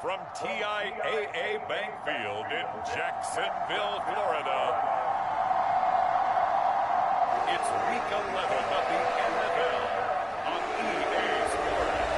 from TIAA Bank Field in Jacksonville, Florida. It's Week 11 of the NFL on EA Sports.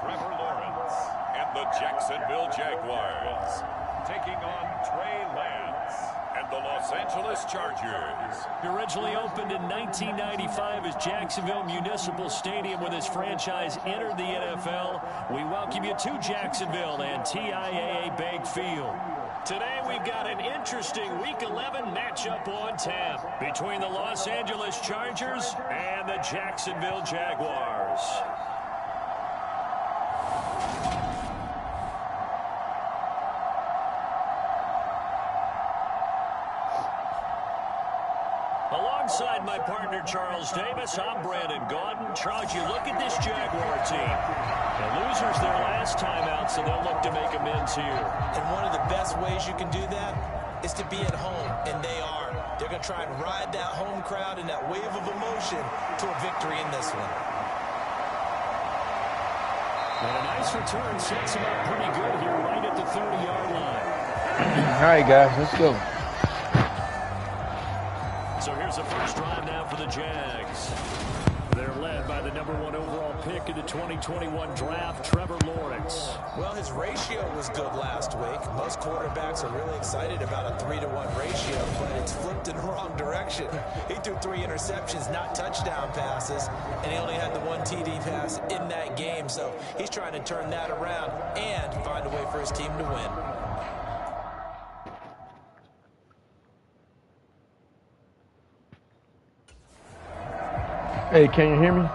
Trevor Lawrence and the Jacksonville Jaguars taking on Trey Lance and the Los Angeles Chargers. He originally opened in 1995 as Jacksonville Municipal Stadium when his franchise entered the NFL. We welcome you to Jacksonville and TIAA Bank Field. Today we've got an interesting Week 11 matchup on tap between the Los Angeles Chargers and the Jacksonville Jaguars. Alongside my partner, Charles Davis, I'm Brandon Gaudin. Charles, you look at this Jaguar team. The losers their last time out, so they'll look to make amends here. And one of the best ways you can do that is to be at home, and they are. They're going to try and ride that home crowd and that wave of emotion to a victory in this one. And a nice return sets him up pretty good here right at the 30-yard line. All right, guys, let's go. So here's the first drive now for the Jags. They're led by the #1 overall pick in the 2021 draft, Trevor Lawrence. Well, his ratio was good last week. Most quarterbacks are really excited about a 3-to-1 ratio, but it's flipped in the wrong direction. He threw 3 interceptions, not touchdown passes, and he only had the 1 TD pass in that game. So he's trying to turn that around and find a way for his team to win. Hey, can you hear me?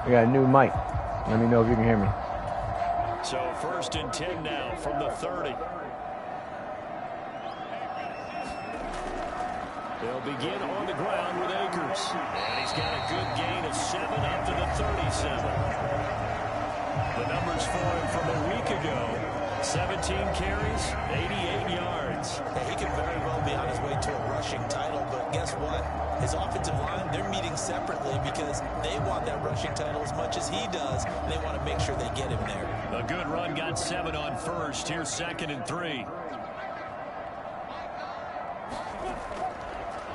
I got a new mic. Let me know if you can hear me. So 1st and 10 now from the 30. They'll begin on the ground with Akers. And he's got a good gain of 7 up to the 37. The numbers for him from a week ago. 17 carries, 88 yards. Yeah, he could very well be on his way to a rushing title, but guess what? His offensive line, they're meeting separately because they want that rushing title as much as he does, and they want to make sure they get him there. A good run, got 7 on first. Here's 2nd and 3.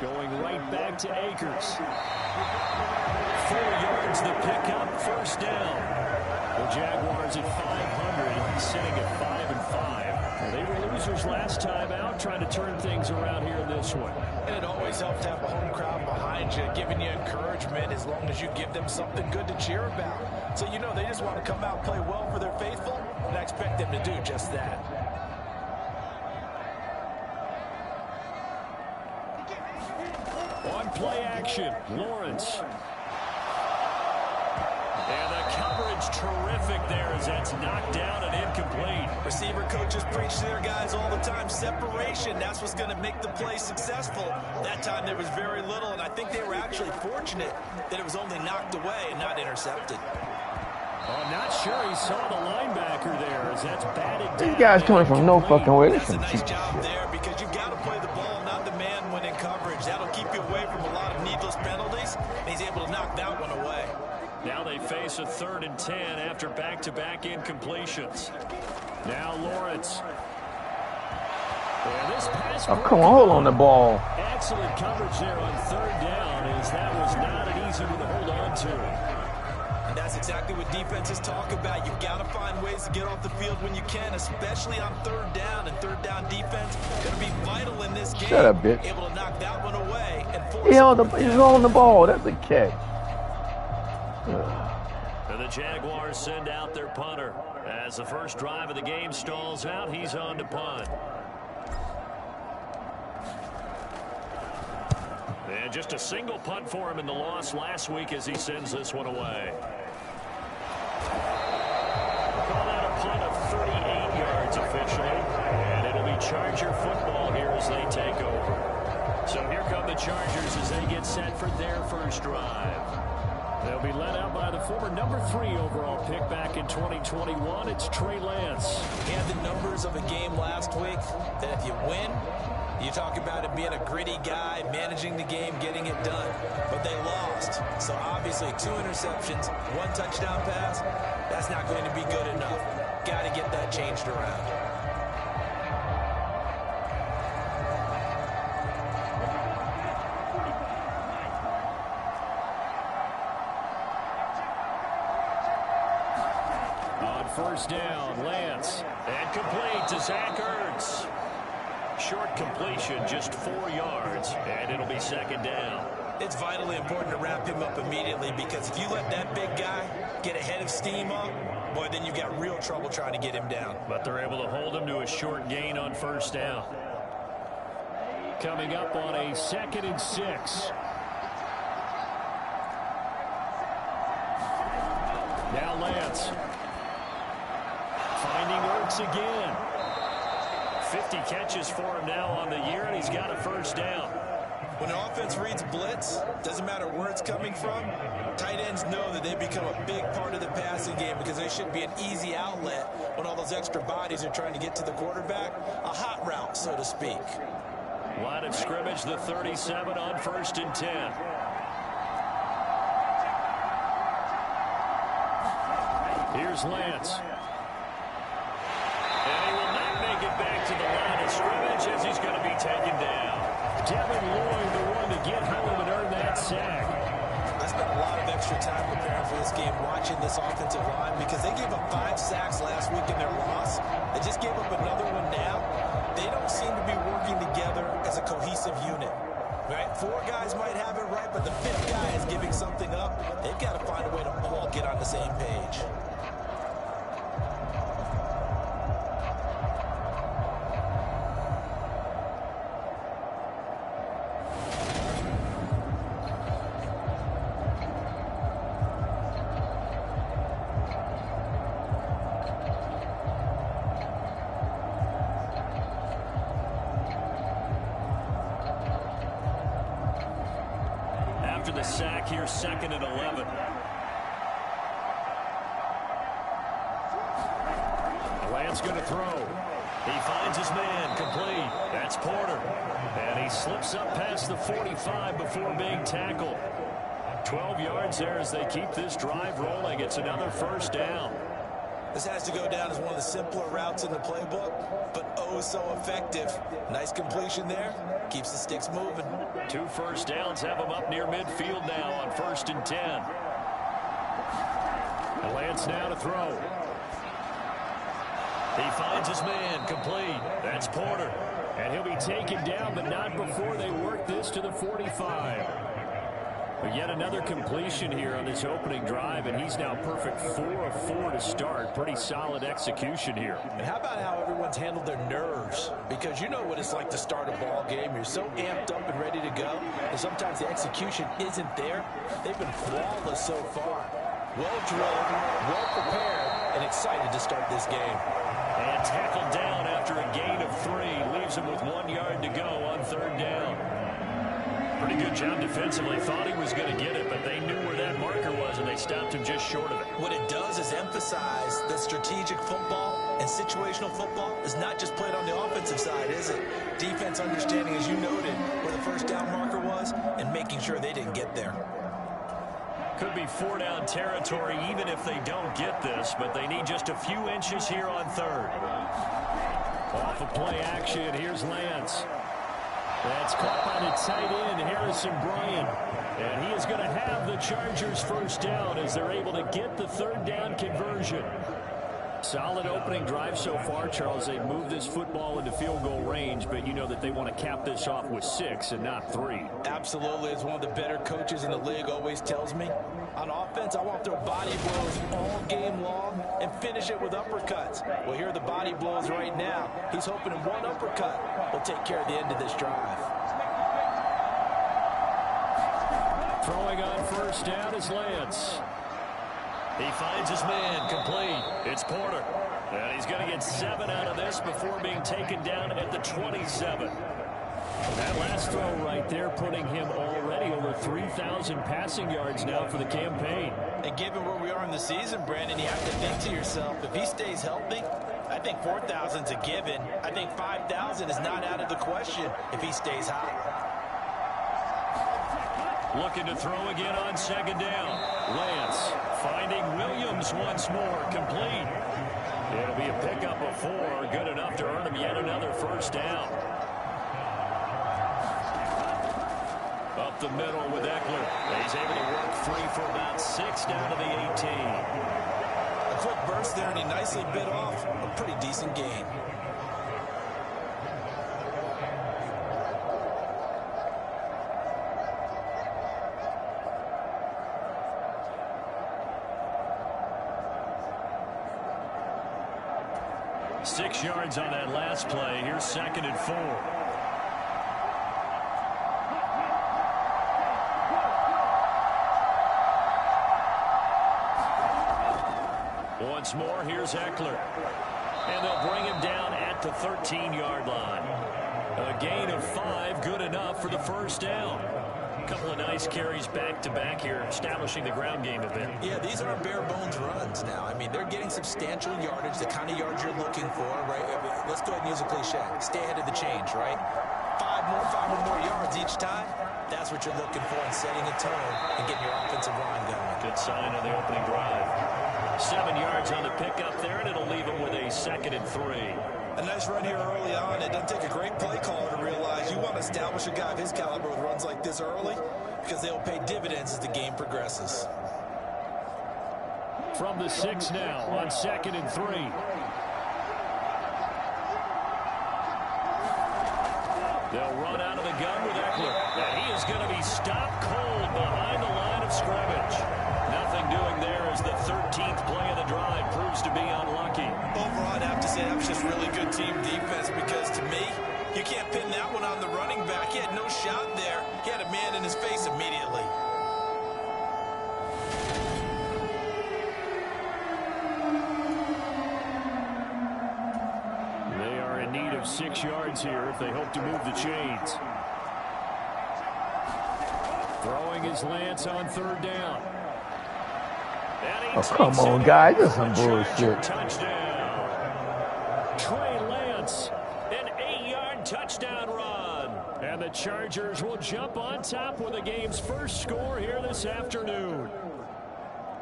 Going right back to Akers. 4 yards the pickup, 1st down. The Jaguars at 500, sitting at 5 and 5. Well, they were losers last time out, trying to turn things around here in this one. And it always helps to have a home crowd behind you, giving you encouragement as long as you give them something good to cheer about. So you know they just want to come out and play well for their faithful, and I expect them to do just that. On play action, Lawrence. And the coverage terrific there as that's knocked down and incomplete. Receiver coaches preach to their guys all the time. Separation, that's what's going to make the play successful. That time there was very little, and I think they were actually fortunate that it was only knocked away and not intercepted. I'm not sure he saw the linebacker there as that's batted down. These guys coming from no fucking way. That's a nice job there because you've got to play the ball, not the man when in coverage. That'll keep you away from a lot of needless penalties, and he's able to knock that one away. Now they face a 3rd and 10 after back-to-back incompletions. Now Lawrence. And this pass come on, hold on the ball. Excellent coverage there on 3rd down as that was not an easy one to hold on to. And that's exactly what defenses talk about. You've got to find ways to get off the field when you can, especially on 3rd down. And 3rd down defense going to be vital in this game. Shut up, bitch. Able to knock that one away and force He's on the ball. That's a catch. And the Jaguars send out their punter. As the first drive of the game stalls out, he's on to punt. And just a single punt for him in the loss last week as he sends this one away. We'll call that a punt of 38 yards officially, and it'll be be Charger football here as they take over. So here come the Chargers as they get set for their first drive. They'll be led out by the former number 3 overall pick back in 2021. It's Trey Lance. He had the numbers of a game last week that if you win, you talk about it being a gritty guy, managing the game, getting it done. But they lost. So obviously 2 interceptions, 1 touchdown pass, that's not going to be good enough. Got to get that changed around. First down, Lance. And complete to Zach Ertz. Short completion, just 4 yards, and it'll be second down. It's vitally important to wrap him up immediately because if you let that big guy get ahead of steam up, boy, then you've got real trouble trying to get him down. But they're able to hold him to a short gain on first down. Coming up on a 2nd and 6. Now Lance. Finding Ertz again. 50 catches for him now on the year, and he's got a first down. When the offense reads blitz, doesn't matter where it's coming from, tight ends know that they become a big part of the passing game because they should be an easy outlet when all those extra bodies are trying to get to the quarterback. A hot route, so to speak. Line of scrimmage, the 37 on 1st and 10. Here's Lance. And he will not make it back to the line of scrimmage as he's going to be taken down. Devin Lloyd, the one to get home and earn that sack. I spent a lot of extra time preparing for this game, watching this offensive line, because they gave up 5 sacks last week in their loss. They just gave up another one now. They don't seem to be working together as a cohesive unit. Right? 4 guys might have it right, but the 5th guy is giving something up. They've got to find a way to all get on the same page. The sack here, 2nd and 11. Lance going to throw. He finds his man, complete. That's Porter. And he slips up past the 45 before being tackled. 12 yards there as they keep this drive rolling. It's another first down. This has to go down as one of the simpler routes in the playbook, but oh so effective. Nice completion there. Keeps the sticks moving. 2 first downs have him up near midfield now on 1st and 10. And Lance now to throw. He finds his man, complete. That's Porter. And he'll be taken down, but not before they work this to the 45. But yet another completion here on this opening drive, and he's now perfect 4 of 4 to start. Pretty solid execution here. And how about how everyone's handled their nerves? Because you know what it's like to start a ball game. You're so amped up and ready to go, and sometimes the execution isn't there. They've been flawless so far. Well drilled, well prepared, and excited to start this game. And tackled down after a gain of 3. Leaves him with 1 yard to go on 3rd down. Pretty good job defensively. Thought he was going to get it, but they knew where that marker was, and they stopped him just short of it. What it does is emphasize that strategic football and situational football is not just played on the offensive side, is it? Defense understanding, as you noted, where the first down marker was and making sure they didn't get there. Could be 4-down territory even if they don't get this, but they need just a few inches here on 3rd. Off of play action, here's Lance. That's caught by the tight end, Harrison Bryant. And he is going to have the Chargers first down as they're able to get the 3rd down conversion. Solid opening drive so far, Charles. They've moved this football into field goal range, but you know that they want to cap this off with 6 and not 3. Absolutely. As one of the better coaches in the league always tells me, on offense, I want their body blows all game long and finish it with uppercuts. Well, here are the body blows right now. He's hoping in one uppercut will take care of the end of this drive. Throwing on first down is Lance. He finds his man, complete. It's Porter. And he's going to get 7 out of this before being taken down at the 27. That last throw right there putting him already over 3,000 passing yards now for the campaign. And given where we are in the season, Brandon, you have to think to yourself, if he stays healthy, I think 4,000 is a given. I think 5,000 is not out of the question if he stays hot. Looking to throw again on second down. Lance finding Williams once more, complete. It'll be a pickup of 4, good enough to earn him yet another first down. Up the middle with Eckler. He's able to work free for about 6 down to the 18. A quick burst there, and he nicely bit off a pretty decent gain. Six yards on that last play. Here's 2nd and 4. Once more, here's Eckler. And they'll bring him down at the 13-yard line. A gain of 5, good enough for the first down. A couple of nice carries back-to-back here, establishing the ground game a bit. Yeah, these aren't bare-bones runs now. I mean, they're getting substantial yardage, the kind of yards you're looking for, right? Let's go ahead and use a cliche. Stay ahead of the change, right? 5 or more yards each time. That's what you're looking for in setting a tone and getting your offensive line going. Good sign of the opening drive. 7 yards on the pickup there, and it'll leave him with a 2nd and 3. A nice run here early on. It doesn't take a great play caller to realize you want to establish a guy of his caliber with runs like this early because they'll pay dividends as the game progresses. From the 6 now on 2nd and 3. They'll run out of the gun with Eckler. And he is going to be stopped cold behind the line of scrimmage. Nothing doing there as the 13th play of the drive proves to be unlucky. Overall, I'd have to say that was just really good team defense because to me, you can't pin that one on the running back. He had no shot there. He had a man in his face immediately. They are in need of 6 yards here if they hope to move the chains. Throwing his Lance on 3rd down. Oh, come on, guys. This is some bullshit. Touchdown. Trey Lance, an 8-yard touchdown run. And the Chargers will jump on top with the game's first score here this afternoon.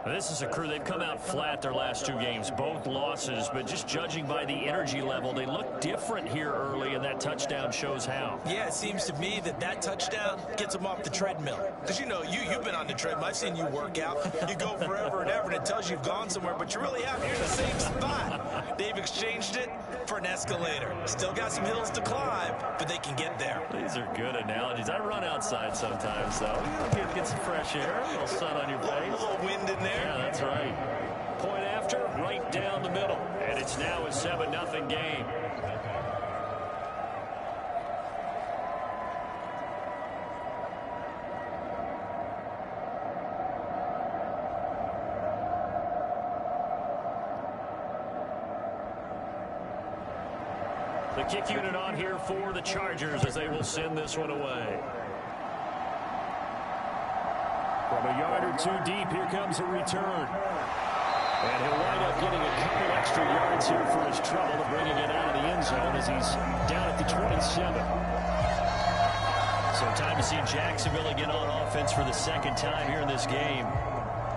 This is a crew, they've come out flat their last 2 games, both losses, but just judging by the energy level, they look different here early, and that touchdown shows how. Yeah, it seems to me that touchdown gets them off the treadmill. Because, you know, you've been on the treadmill. I've seen you work out. You go forever and ever, and it tells you you've gone somewhere, but you really haven't. You're in the same spot. They've exchanged it for an escalator. Still got some hills to climb, but they can get there. These are good analogies. I run outside sometimes, though. Get some fresh air, a little sun on your face. A little wind in there. Yeah, that's right. Point after, right down the middle. And it's now a 7-0 game. The kick unit on here for the Chargers as they will send this one away. From a yard or 2 deep, here comes a return. And he'll wind up getting a couple extra yards here for his trouble of bringing it out of the end zone as he's down at the 27. So time to see Jacksonville again on offense for the 2nd time here in this game.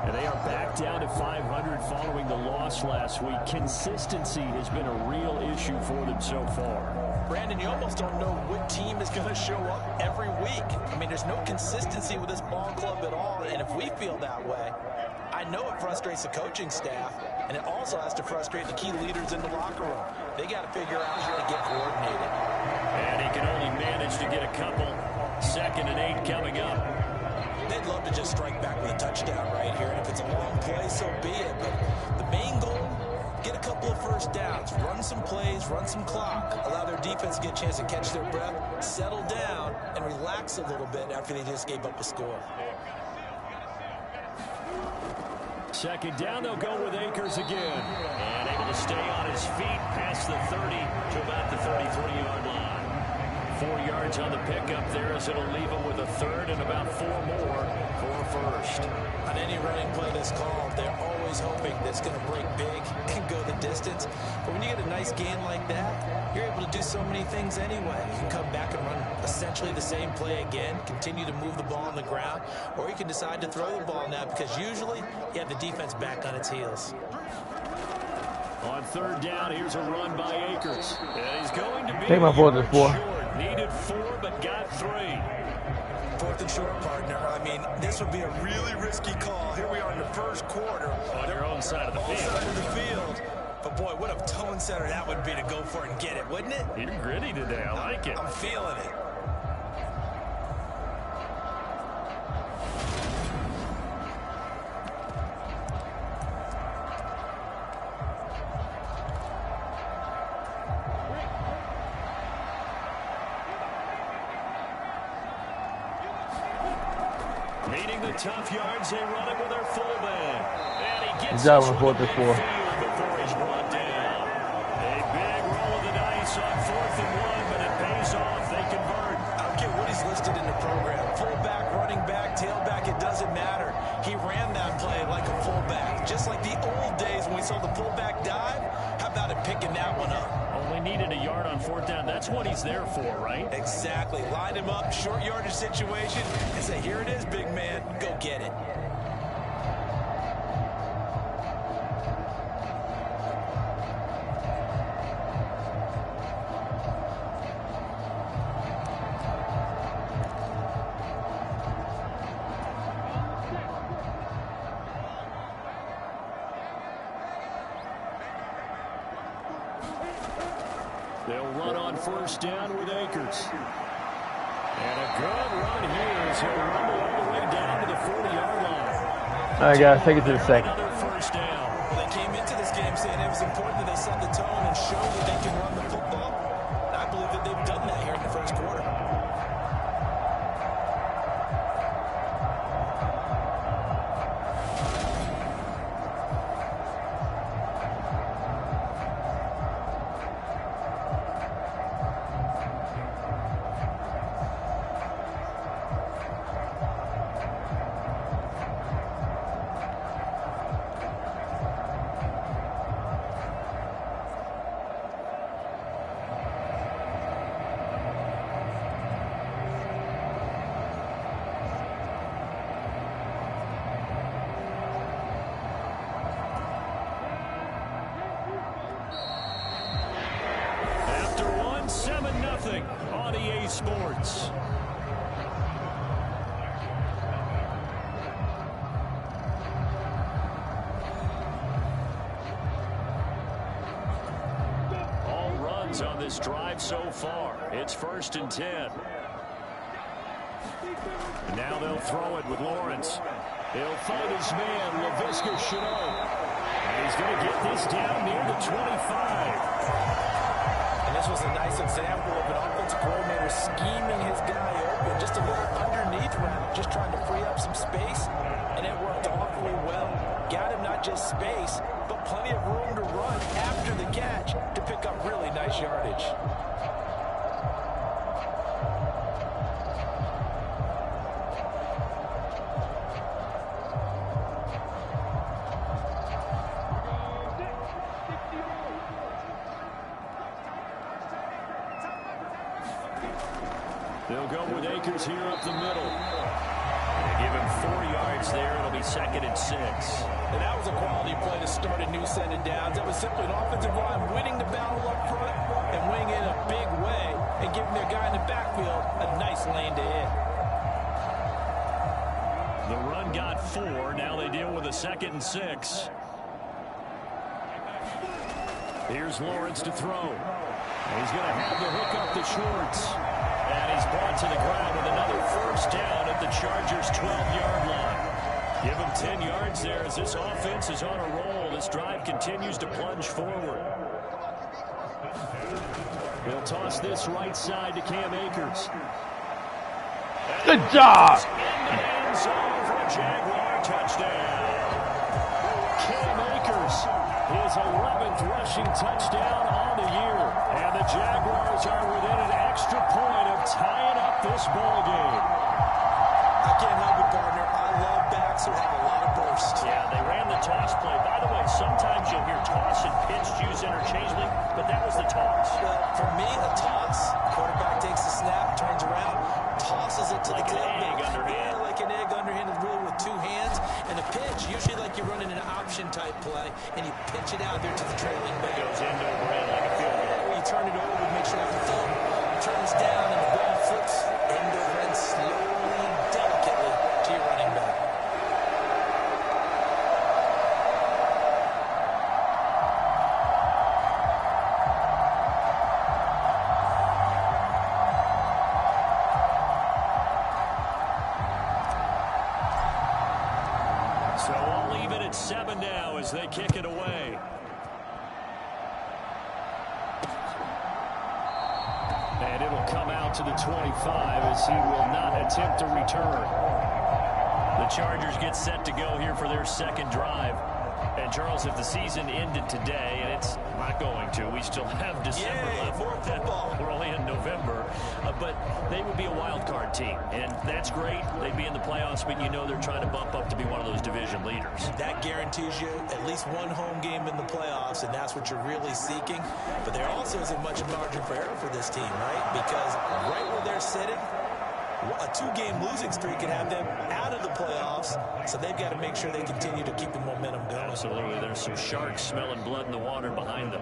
And they are back down to 500 following the loss last week. Consistency has been a real issue for them so far. Brandon, you almost don't know what team is going to show up every week. I mean, there's no consistency with this ball club at all, and if we feel that way, I know it frustrates the coaching staff, and it also has to frustrate the key leaders in the locker room. They got to figure out how to get coordinated. And he can only manage to get a couple. 2nd and 8 coming up. They'd love to just strike back with a touchdown right here, and if it's a long play, so be it. But the main goal, get a couple of first downs, run some plays, run some clock, allow their defense to get a chance to catch their breath, settle down, and relax a little bit after they just gave up a score. Second down, they'll go with Akers again. And able to stay on his feet past the 30 to about the 33-yard line. 4 yards on the pickup there as it'll leave him with a third and about 4 more for a first. On any running play that's called, they're always hoping that it's going to break big and go the distance. But when you get a nice gain like that, you're able to do so many things anyway. You can come back and run essentially the same play again, continue to move the ball on the ground, or you can decide to throw the ball now because usually you have the defense back on its heels. On third down, here's a run by Akers. And he's going to be Take my fourth and 4. Needed 4, but got 3. 4th and short, partner. I mean, this would be a really risky call. Here we are in the first quarter. On your own side of the field. Side of the field. But, boy, what a tone setter that would be to go for it and get it, wouldn't it? You're gritty today. I like it. I'm feeling it. Meeting the tough yards, they run it with their fullback. And he gets that one, 4th and 4. Before he's brought down. A big roll of the dice on 4th and 1, but it pays off. They convert. I don't care what he's listed in the program. Fullback, running back, tailback, it doesn't matter. He ran that play like a fullback. Just like the old days when we saw the fullback dive. How about him picking that one up? Only needed a yard on 4th down. That's what he's there for, right? Exactly. Line him up, short yardage situation, and say, here it is, big man. Go get it. They'll run on 1st down with Akers. And a good run here as he'll rumble all the way down to the 40-yard line. All right, guys, take it to the second. Another 1st down. Well, they came into this game saying it was important that they set the tone and show that they can run the football. And I believe that they've done that here in the first quarter. On EA Sports. All runs on this drive so far. It's 1st and 10. Now they'll throw it with Lawrence. He'll find his man, LaVisca Chenault. And he's going to get this down near the 25. And this was a nice example of an offensive coordinator scheming his guy open, just a little underneath route, just trying to free up some space, and it worked awfully well. Got him not just space, but plenty of room to run after the catch to pick up really nice yardage. They'll go with Akers here up the middle. They give him 4 yards there. It'll be 2nd and 6. And that was a quality play to start a new set of downs. That was simply an offensive line winning the battle up front and winning it in a big way and giving their guy in the backfield a nice lane to hit. The run got 4. Now they deal with a 2nd and 6. Here's Lawrence to throw. He's going to have the hook up to Schwartz. And he's brought to the ground with another 1st down at the Chargers' 12-yard line. Give him 10 yards there as this offense is on a roll. This drive continues to plunge forward. He'll toss this right side to Cam Akers. Good job. In the end zone for a Jaguar touchdown. Cam Akers, his 11th rushing touchdown on the year. And the Jaguars are within an extra point of tying up this ball game. I can't help it, partner. I love backs who have a lot of burst. Yeah, they ran the toss play. By the way, sometimes you'll hear toss and pitch used interchangeably, but that was the toss. Well, for me, a toss, quarterback takes the snap, turns around, tosses it to like the tailback. Like an egg underhand. Yeah, like an egg underhanded, really with two hands. And a pitch, usually like you're running an option-type play, and you pitch it out there to the trailing back. It goes end over end like a field goal. Or you turn it over, make sure the thumb turns down, and the ball flips end over end slowly, delicately to your running back. So all even at 7 now as they kick it away. And it'll come out to the 25 as he will not attempt to return. The Chargers get set to go here for their second drive. And, Charles, if the season ended today, and it's not going to, we still have December left. More football. We're only in November. But they would be a wild card team. And that's great. They'd be in the playoffs, but you know they're trying to bump up to be one of those division leaders. That guarantees you at least one home game in the playoffs, and that's what you're really seeking. But there also isn't much margin for error for this team, right? Because right where they're sitting, a two-game losing streak could have them out of the playoffs, so they've got to make sure they continue to keep the momentum going. Absolutely. There's some sharks smelling blood in the water behind them.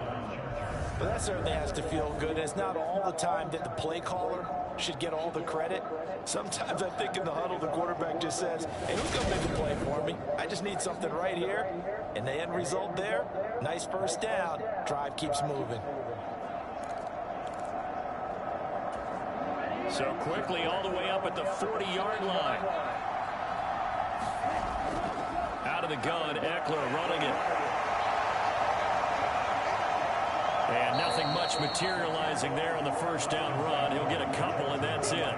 But that certainly has to feel good. And it's not all the time that the play caller should get all the credit. Sometimes I think in the huddle, the quarterback just says, hey, who's going to make a play for me? I just need something right here. And the end result there, nice first down. Drive keeps moving. So quickly all the way up at the 40-yard line. Out of the gun, Eckler running it. And nothing much materializing there on the first down run. He'll get a couple, and that's it.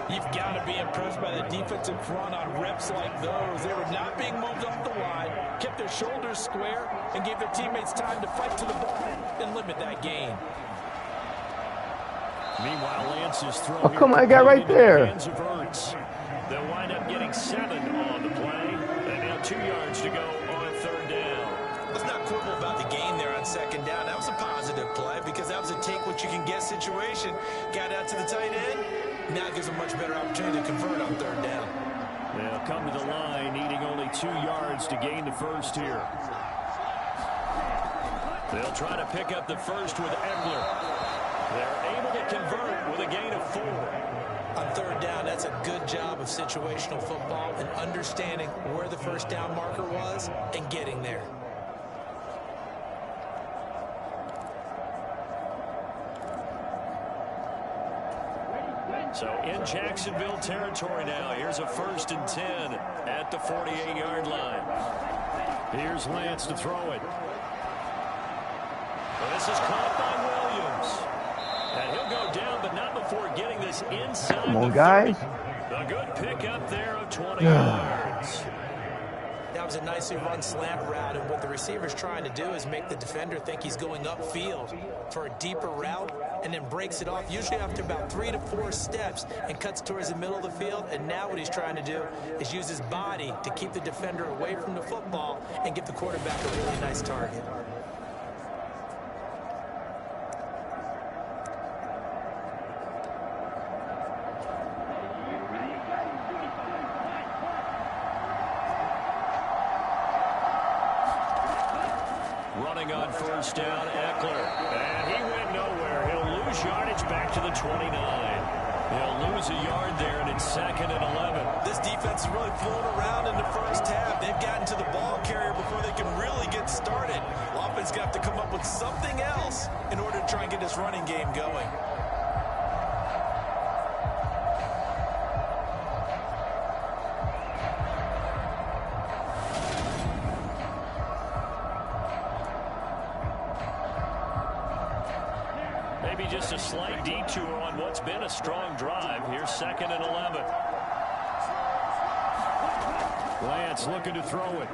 You've got to be impressed by the defensive front on reps like those. They were not being moved off the line, kept their shoulders square, and gave their teammates time to fight to the ball and limit that gain. Meanwhile, Lance's throw. Oh, come on, I got right there. They'll wind up getting 7 on the play. And now 2 yards to go on third down. Let's not quibble about the gain there on second down. That was a positive play because that was a take-what-you-can-get situation. Got out to the tight end. Now it gives them a much better opportunity to convert on third down. They'll come to the line, needing only 2 yards to gain the first here. They'll try to pick up the first with Eckler. They're able to convert with a gain of 4. On third down, that's a good job of situational football and understanding where the first down marker was and getting there. So in Jacksonville territory now. Here's a 1st and 10 at the 48-yard line. Here's Lance to throw it. Well, this is caught by Williams. And he'll go down, but not before getting this inside. Come on, guys. A good pickup there of 20 yards. That was a nicely run slant route, and what the receiver's trying to do is make the defender think he's going upfield for a deeper route and then breaks it off, usually after about 3 to 4 steps, and cuts towards the middle of the field. And now what he's trying to do is use his body to keep the defender away from the football and give the quarterback a really nice target. Running on first down, Eckler. And he went nowhere. He'll lose yardage back to the 29. He'll lose a yard there, and it's 2nd and 11. This defense is really flown around in the first half. They've gotten to the ball carrier before they can really get started. Offense got to come up with something else in order to try and get this running game going. Maybe just a slight detour on what's been a strong drive. Here's 2nd and 11. Lance looking to throw it.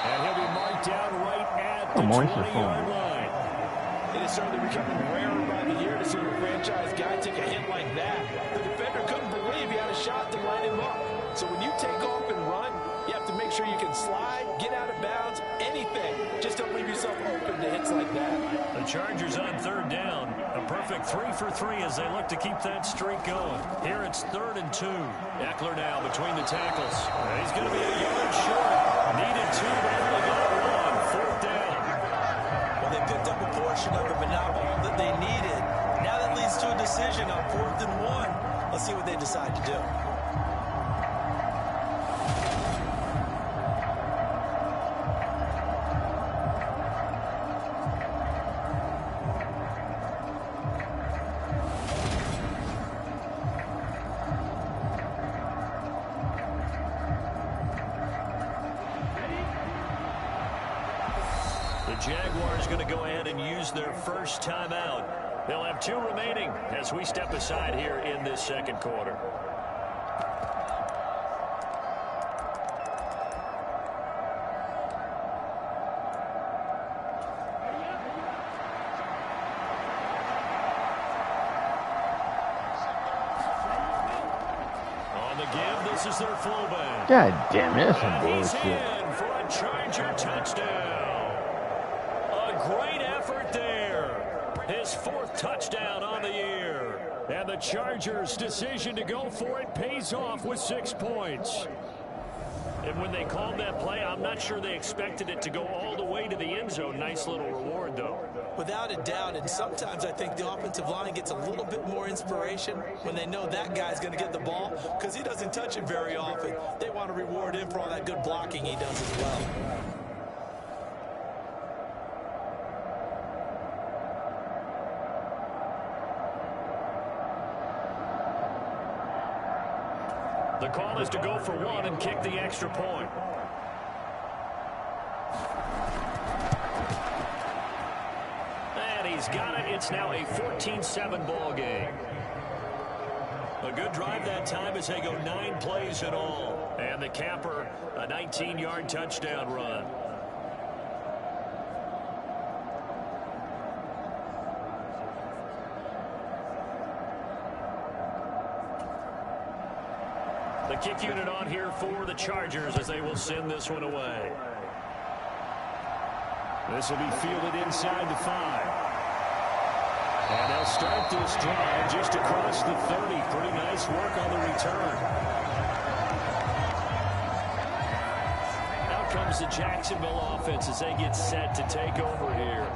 And he'll be marked down right at the Come on, 20-yard line. It is certainly becoming rarer by the year to see a franchise guy take a hit like that. The defender couldn't believe he had a shot to line him up. So when you take off and run, you have to make sure you can slide, get out of bounds, anything. Just don't leave yourself open to hits like that. The Chargers on third down. A perfect 3 for 3 as they look to keep that streak going. Here it's 3rd and 2. Eckler now between the tackles. And he's going to be a yard short. Needed 2, but only got 1. 4th down. Well, they picked up a portion of it, but not all that they needed. Now that leads to a decision on 4th and 1. Let's see what they decide to do. The Jaguars going to go ahead and use their first timeout. They'll have 2 remaining as we step aside here in this second quarter. On the give, this is their fullback. God damn it, that's some He's bullshit. in for a Charger touchdown. A great effort there. His 4th touchdown on the year. And the Chargers' decision to go for it pays off with 6 points. And when they called that play, I'm not sure they expected it to go all the way to the end zone. Nice little reward, though. Without a doubt, and sometimes I think the offensive line gets a little bit more inspiration when they know that guy's going to get the ball because he doesn't touch it very often. They want to reward him for all that good blocking he does as well. The call is to go for 1 and kick the extra point. And he's got it. It's now a 14-7 ball game. A good drive that time as they go 9 plays in all. And the capper, a 19-yard touchdown run. The kick unit on here for the Chargers as they will send this one away. This will be fielded inside the 5. And they'll start this drive just across the 30. Pretty nice work on the return. Out comes the Jacksonville offense as they get set to take over here.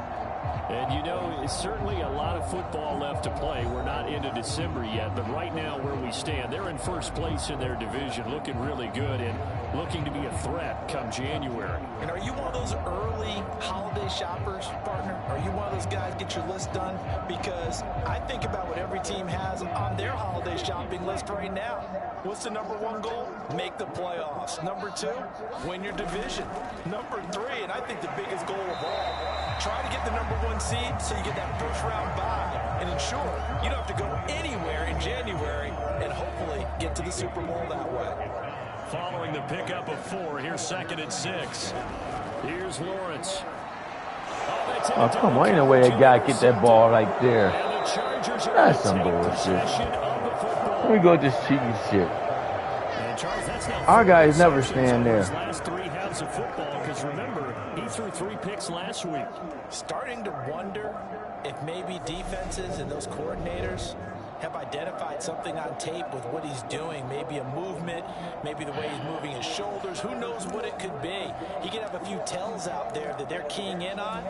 And, you know, it's certainly a lot of football left to play. We're not into December yet, but right now where we stand, they're in first place in their division, looking really good and looking to be a threat come January. And are you one of those early holiday shoppers, partner? Are you one of those guys get your list done? Because I think about what every team has on their holiday shopping list right now. What's the #1 goal? Make the playoffs. #2, win your division. #3, and I think the biggest goal of all, try to get the #1 seed so you get that first-round bye and ensure you don't have to go anywhere in January and hopefully get to the Super Bowl that way. Following the pickup of 4, here's 2nd and 6. Here's Lawrence. Oh, come on. Ain't no way that guy get that ball right there. That's some bullshit. Let me go with this cheating shit. Our guys never stand there. Last 3 halves of football, because remember, he threw 3 picks last week. Starting to wonder if maybe defenses and those coordinators have identified something on tape with what he's doing. Maybe a movement, maybe the way he's moving his shoulders. Who knows what it could be? He could have a few tells out there that they're keying in on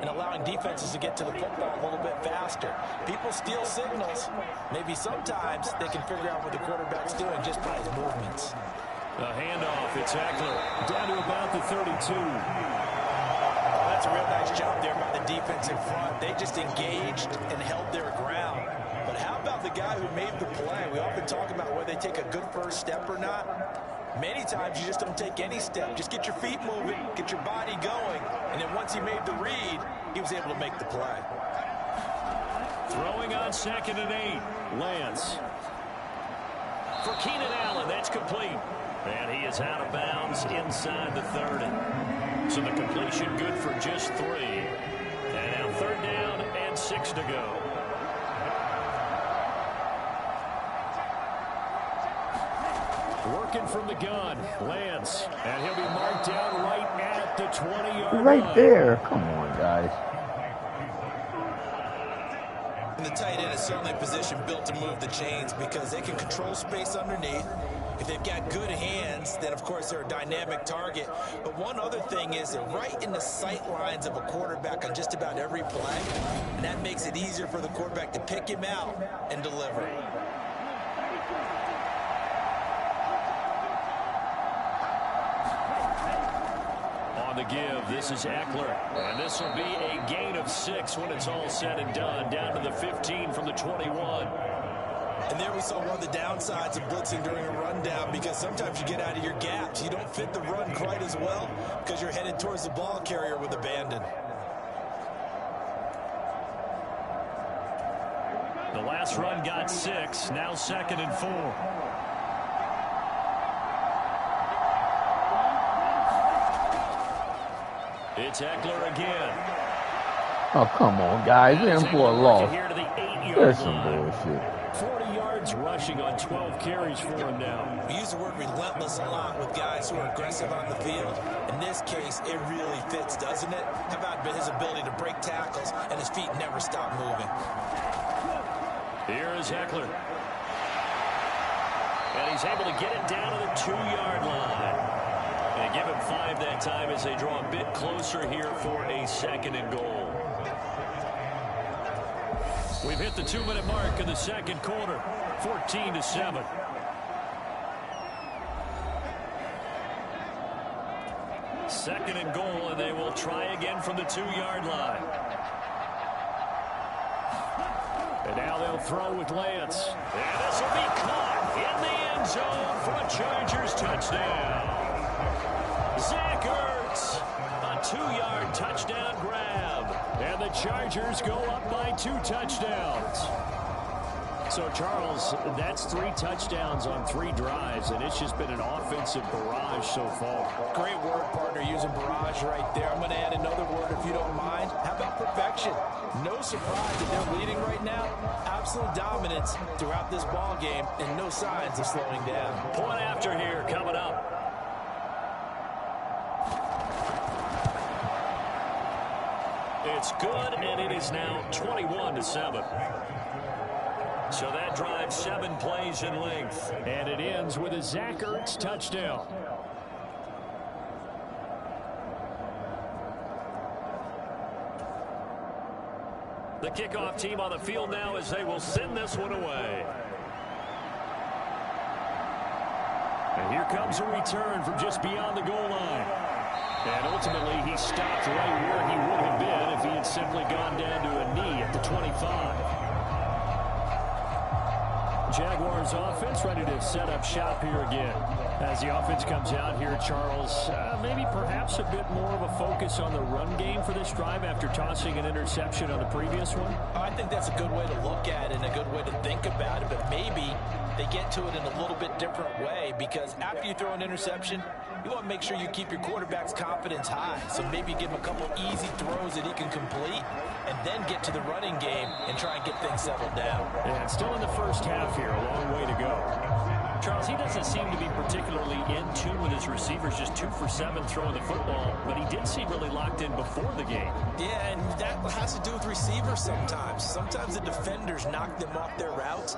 and allowing defenses to get to the football a little bit faster. People steal signals. Maybe sometimes they can figure out what the quarterback's doing just by his movements. A handoff. It's Eckler down to about the 32. That's a real nice job there by the defense in front. They just engaged and held their ground. But how about the guy who made the play? We often talk about whether they take a good first step or not. Many times you just don't take any step. Just get your feet moving, get your body going. And then once he made the read, he was able to make the play. Throwing on 2nd and 8. Lance. For Keenan Allen, that's complete. And he is out of bounds inside the 30. So the completion good for just 3. And now 3rd down and 6 to go. Working from the gun, Lance. And he'll be marked down right at the 20-yard line. Right there. Come on, guys. And the tight end is certainly a position built to move the chains because they can control space underneath. If they've got good hands, then, of course, they're a dynamic target. But one other thing is they're right in the sight lines of a quarterback on just about every play, and that makes it easier for the quarterback to pick him out and deliver. On the give, this is Eckler, and this will be a gain of 6 when it's all said and done, down to the 15 from the 21. And there we saw one of the downsides of blitzing during a rundown because sometimes you get out of your gaps. You don't fit the run quite as well because you're headed towards the ball carrier with abandon. The last run got 6, now 2nd and 4. It's Eckler again. Oh, come on, guys. We're in for a loss. Here to the 8-yard That's some line. bullshit. 40 yards rushing on 12 carries for him now. We use the word relentless a lot with guys who are aggressive on the field. In this case, it really fits, doesn't it? How about his ability to break tackles and his feet never stop moving? Here is Eckler. And he's able to get it down to the 2-yard line. And give him 5 that time as they draw a bit closer here for a 2nd and goal. We've hit the 2-minute mark in the 2nd quarter, 14-7. Second and goal, and they will try again from the 2-yard line. And now they'll throw with Lance. And this will be caught in the end zone for a Chargers touchdown. Zach Ertz, a 2-yard touchdown grab. And the Chargers go up by 2 touchdowns. So, Charles, that's 3 touchdowns on 3 drives, and it's just been an offensive barrage so far. Great word, partner, using barrage right there. I'm going to add another word if you don't mind. How about perfection? No surprise that they're leading right now. Absolute dominance throughout this ball game, and no signs of slowing down. Point after here coming up. It's good, and it is now 21-7. So that drives 7 plays in length. And it ends with a Zach Ertz touchdown. The kickoff team on the field now as they will send this one away. And here comes a return from just beyond the goal line. And ultimately, he stopped right where he would have been if he had simply gone down to a knee at the 25. Jaguars offense ready to set up shop here again. As the offense comes out here, Charles, maybe perhaps a bit more of a focus on the run game for this drive after tossing an interception on the previous one? I think that's a good way to look at it and a good way to think about it, but maybe they get to it in a little bit different way because after you throw an interception, you want to make sure you keep your quarterback's confidence high. So maybe give him a couple easy throws that he can complete and then get to the running game and try and get things settled down. And still in the first half here, a long way to go. Charles, he doesn't seem to be particularly in tune with his receivers, just 2 for 7 throwing the football, but he did seem really locked in before the game. Yeah, and that has to do with receivers sometimes. Sometimes the defenders knock them off their routes,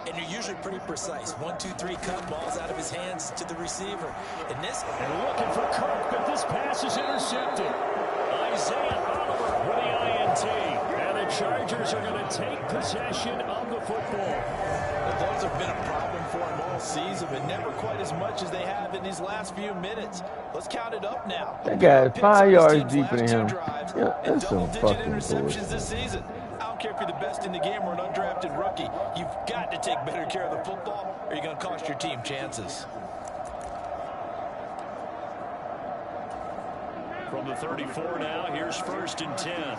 and you're usually pretty precise. 1, 2, 3 cut, balls out of his hands to the receiver. And looking for Kirk, but this pass is intercepted. Isaiah Oliver with the INT. And the Chargers are going to take possession of the football. Well, those have been a problem for him all season, but never quite as much as they have in these last few minutes. Let's count it up now. That guy is 5 yards deeper than him. Yeah, that's some fucking interceptions this season. I don't care if you're the best in the game or an undrafted rookie. You've got to take better care of the football or you're going to cost your team chances. From the 34 now, here's 1st and 10.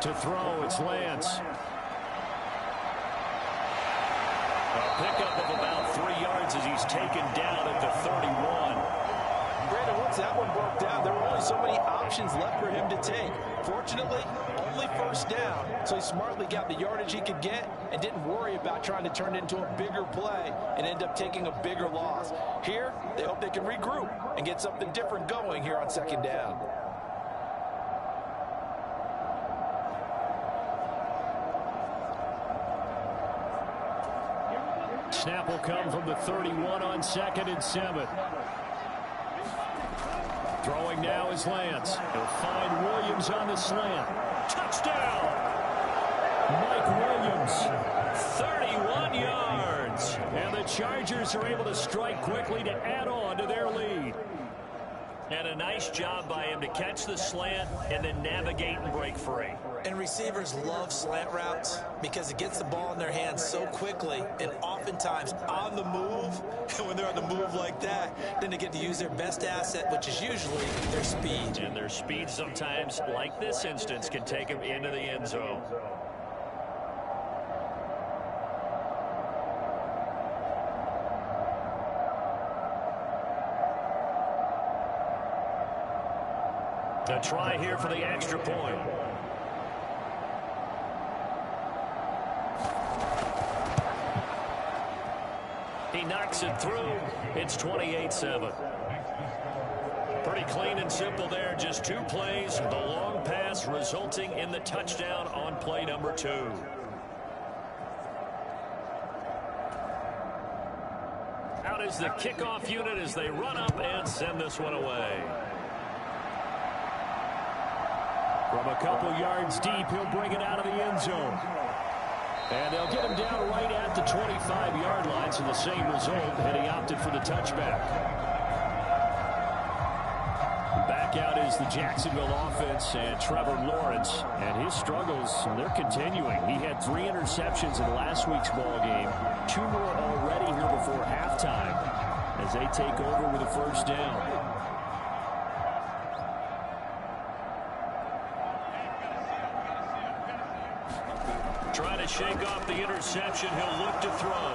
To throw, it's Lance. A pickup of about 3 yards as he's taken down at the 31. Brandon, once that one broke down, there were only so many options left for him to take. Fortunately, only first down, so he smartly got the yardage he could get and didn't worry about trying to turn it into a bigger play and end up taking a bigger loss. Here, they hope they can regroup and get something different going here on second down. Snap will come from the 31 on 2nd and 7. Throwing now is Lance. He'll find Williams on the slant. Touchdown! Mike Williams, 31 yards. And the Chargers are able to strike quickly to add on to their lead. And a nice job by him to catch the slant and then navigate and break free. And receivers love slant routes because it gets the ball in their hands so quickly and oftentimes on the move. And when they're on the move like that, then they get to use their best asset, which is usually their speed. And their speed sometimes, like this instance, can take them into the end zone. A try here for the extra point. He knocks it through. It's 28-7. Pretty clean and simple there. Just 2 plays. The long pass resulting in the touchdown on play number 2. Out is the kickoff unit as they run up and send this one away. From a couple yards deep, he'll bring it out of the end zone. And they'll get him down right at the 25-yard line, so the same result, and he opted for the touchback. Back out is the Jacksonville offense and Trevor Lawrence. And his struggles, they're continuing. He had 3 interceptions in last week's ball game. 2 more already here before halftime as they take over with a first down. Trying to shake off the interception. He'll look to throw.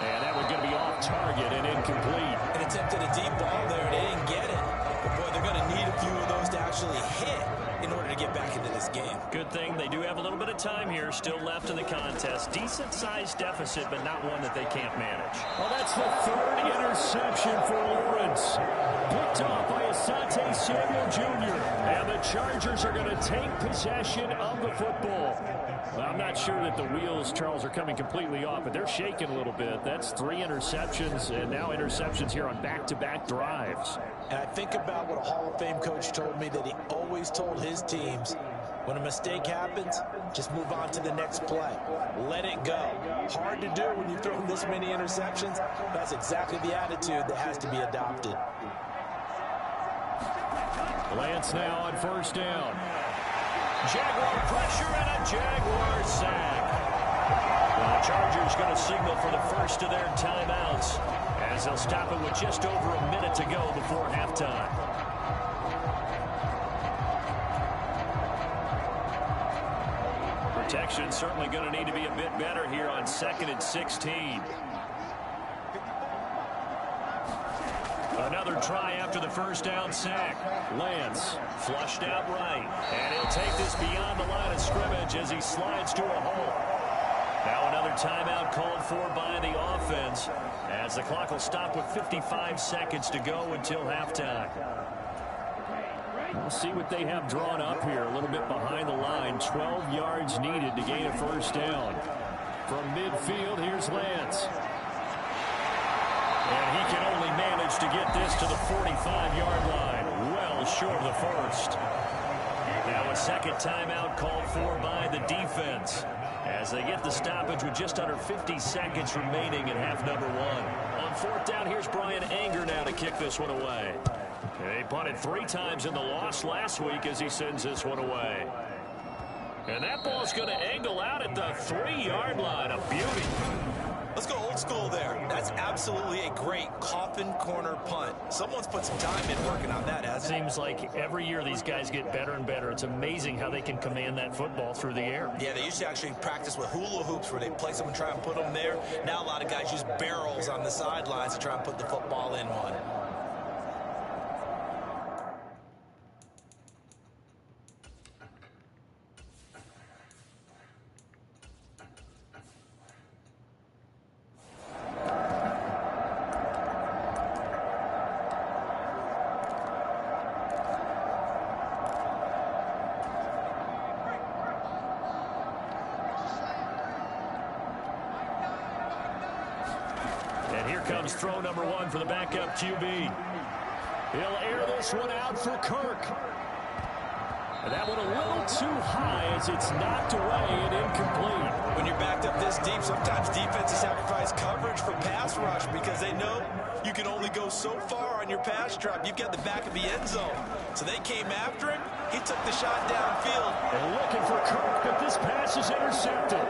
And that one's going to be off target and incomplete. And attempted a deep ball there, and they didn't get it. But, boy, they're going to need a few of those to actually hit in order to get back into this game. Good thing they do have a little bit of time here still left in the contest. Decent-sized deficit, but not one that they can't manage. Well, that's the 3rd interception for Lawrence. Picked off by Asante Samuel Jr. And the Chargers are going to take possession of the football. Well, I'm not sure that the wheels, Charles, are coming completely off, but they're shaking a little bit. That's 3 interceptions, and now interceptions here on back-to-back drives. And I think about what a Hall of Fame coach told me, that he always told his teams, when a mistake happens, just move on to the next play. Let it go. Hard to do when you've thrown this many interceptions. That's exactly the attitude that has to be adopted. Lance now on first down. Jaguar pressure and a Jaguar sack. Well, the Chargers going to signal for the first of their timeouts as they'll stop it with just over a minute to go before halftime. Protection certainly going to need to be a bit better here on 2nd and 16. Another try after the first down sack. Lance flushed out right. And he'll take this beyond the line of scrimmage as he slides to a hole. Now another timeout called for by the offense as the clock will stop with 55 seconds to go until halftime. We'll see what they have drawn up here a little bit behind the line. 12 yards needed to gain a first down. From midfield, here's Lance. And he can only manage to get this to the 45-yard line. Well short of the first. Now a second timeout called for by the defense as they get the stoppage with just under 50 seconds remaining in half number 1. On 4th down, here's Brian Anger now to kick this one away. He punted 3 times in the loss last week as he sends this one away. And that ball's going to angle out at the 3-yard line. A beauty. Let's go old school there. That's absolutely a great coffin corner punt. Someone's put some time in working on that, hasn't it? Seems like every year these guys get better and better. It's amazing how they can command that football through the air. Yeah, they used to actually practice with hula hoops where they place them and try and put them there. Now a lot of guys use barrels on the sidelines to try and put the football in one. And here comes throw number one for the backup QB. He'll air this one out for Kirk. And that one a little too high as it's knocked away and incomplete. When you're backed up this deep, sometimes defenses sacrifice coverage for pass rush because they know you can only go so far on your pass drop. You've got the back of the end zone. So they came after him. He took the shot downfield. And looking for Kirk, but this pass is intercepted.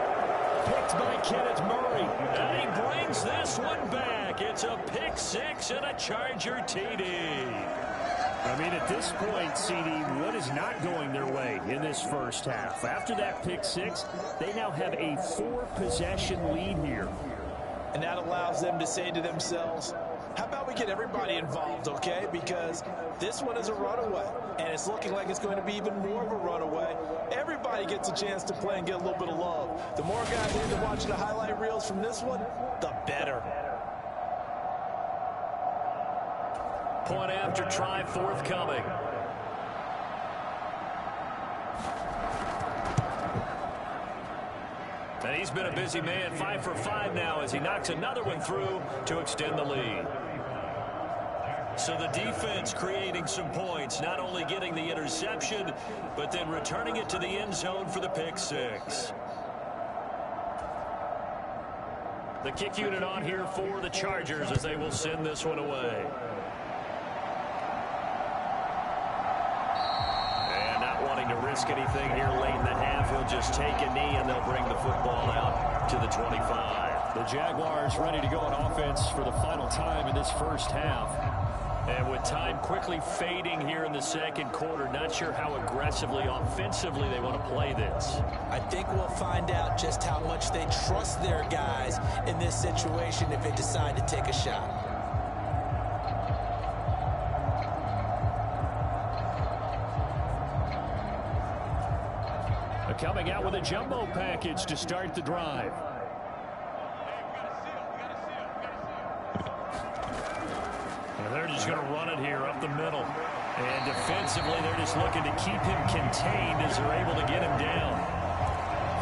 Picked by Kenneth Murray. And he brings this one back. It's a pick six and a Charger TD. I mean, at this point, CD, what is not going their way in this first half? After that pick six, they now have a 4-possession lead here. And that allows them to say to themselves, how about we get everybody involved, okay? Because this one is a runaway, and it's looking like it's going to be even more of a runaway. Everybody gets a chance to play and get a little bit of love. The more guys end up watching the highlight reels from this one, the better. Point after try forthcoming. And he's been a busy man, 5 for 5 now as he knocks another one through to extend the lead. So the defense creating some points, not only getting the interception, but then returning it to the end zone for the pick six. The kick unit on here for the Chargers as they will send this one away. And not wanting to risk anything here late in the half, he'll just take a knee and they'll bring the football out to the 25. The Jaguars ready to go on offense for the final time in this first half. And with time quickly fading here in the second quarter, not sure how aggressively, offensively they want to play this. I think we'll find out just how much they trust their guys in this situation if they decide to take a shot. Coming out with a jumbo package to start the drive. And they're just going to run it here up the middle. And defensively, they're just looking to keep him contained as they're able to get him down.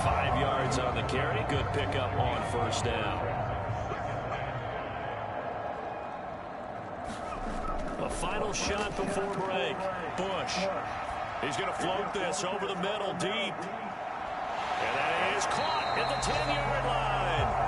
5 yards on the carry. Good pickup on first down. A final shot before break. Bush. He's going to float this over the middle deep. And that is caught at the 10-yard line.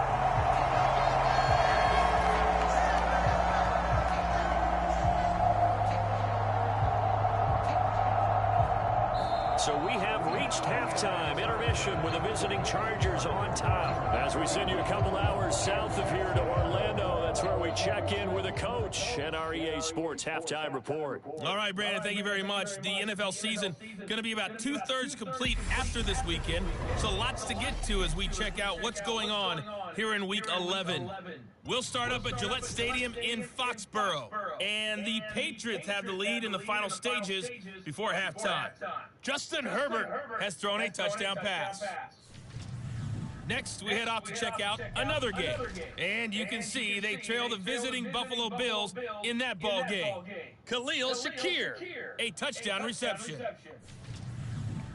So we have reached halftime. Intermission with the visiting Chargers on top. As we send you a couple hours south of here to Orlando, that's where we check in with the coach and our EA Sports halftime report. All right, Brandon, thank you very much. The NFL season going to be about 2/3 complete after this weekend. So lots to get to as we check out what's going on here in Week 11. We'll start up at Gillette Stadium in Foxborough. And the Patriots have the lead in the final stages before halftime. Justin Herbert has thrown a touchdown pass. Next, we head off to check out another game. And you can see they trail the visiting Buffalo Bills in that ball game. Khalil Shakir, a touchdown reception.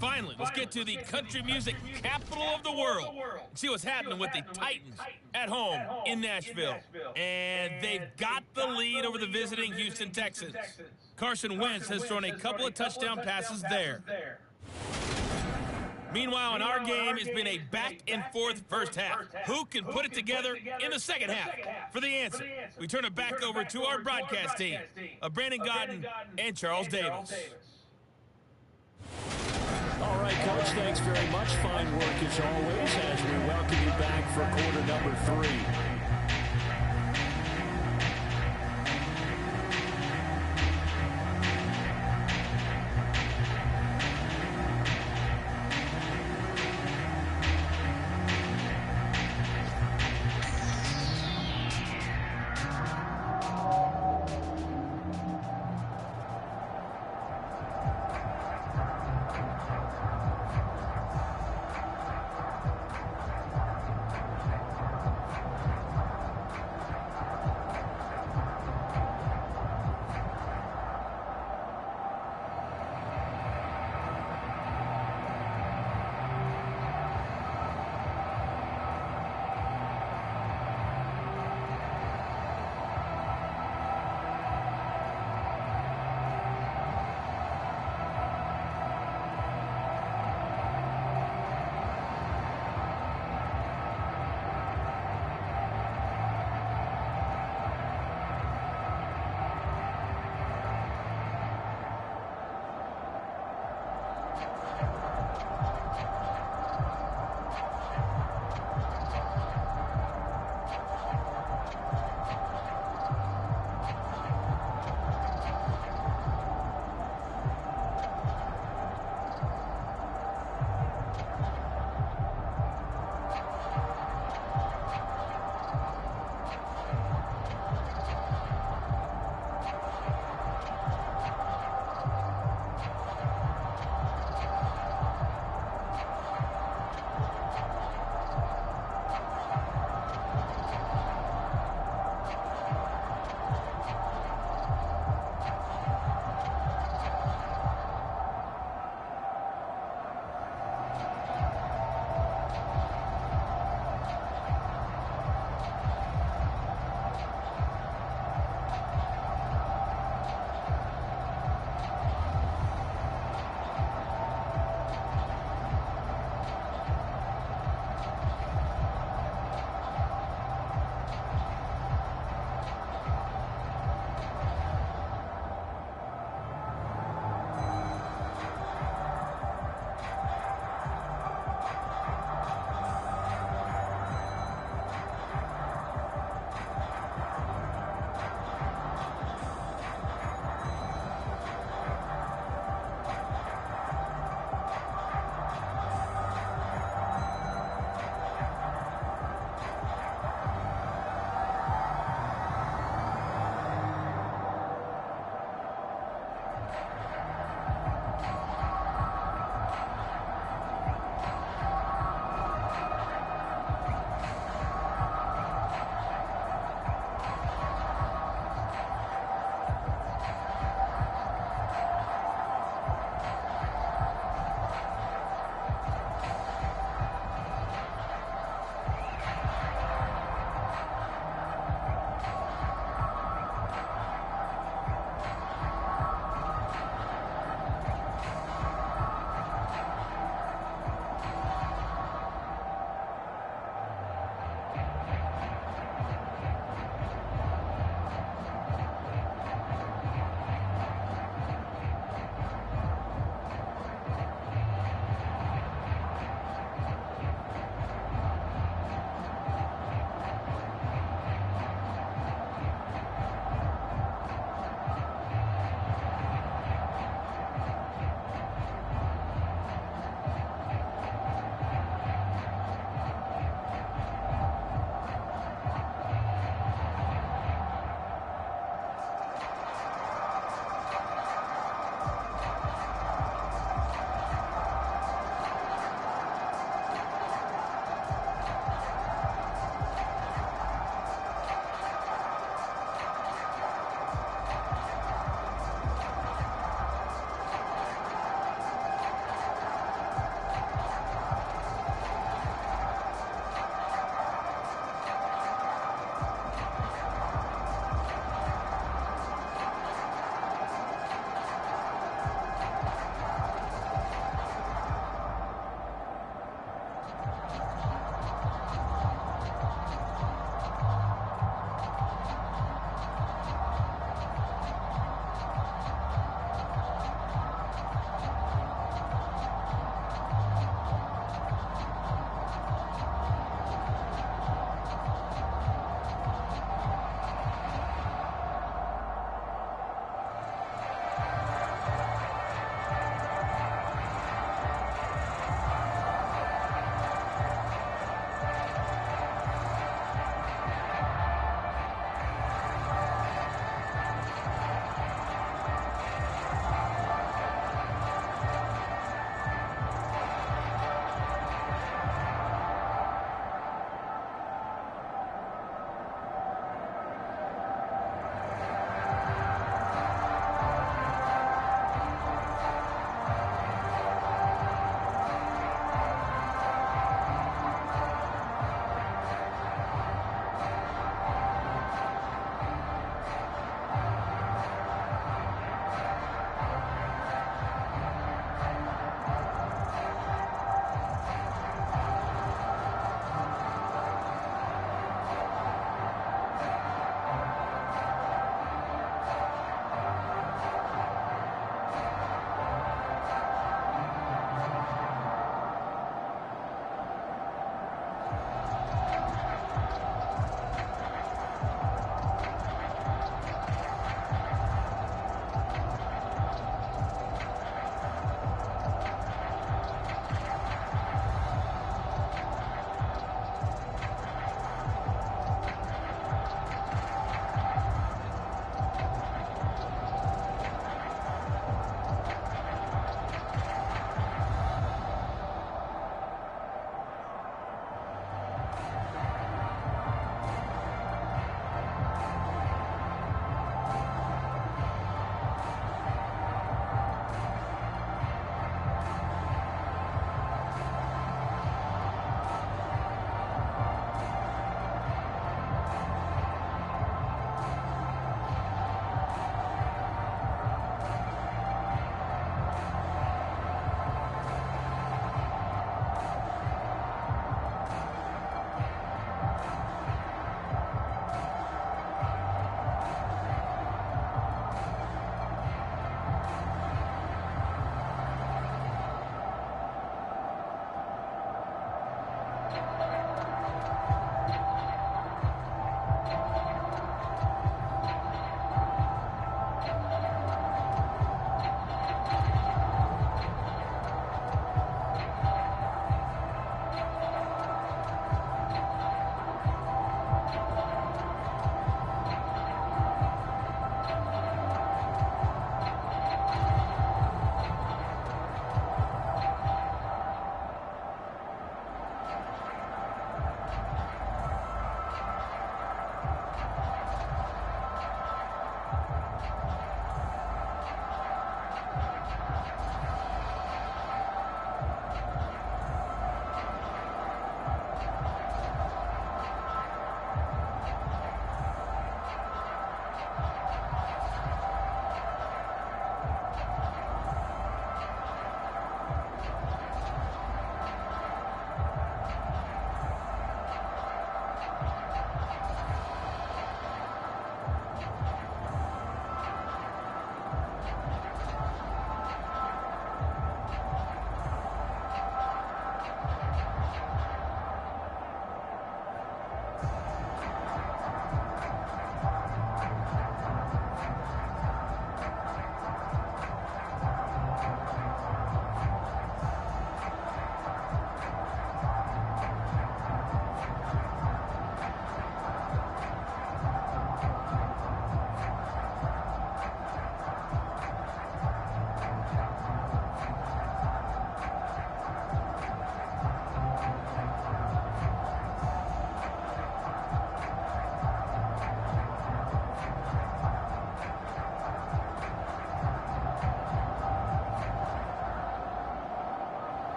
Finally, let's get to the country music capital of the world and see what's happening with the Titans at home in Nashville. And they've got the lead over the visiting Houston Texans. Carson Wentz has thrown a couple of touchdown passes there. Meanwhile, in our game, it's been a back-and-forth first half. Who can put it together in the second half? For the answer, we turn it back over to our broadcast team of Brandon Godden and Charles Davis. All right. right, Coach, thanks very much. Fine work as always as we welcome you back for quarter number 3.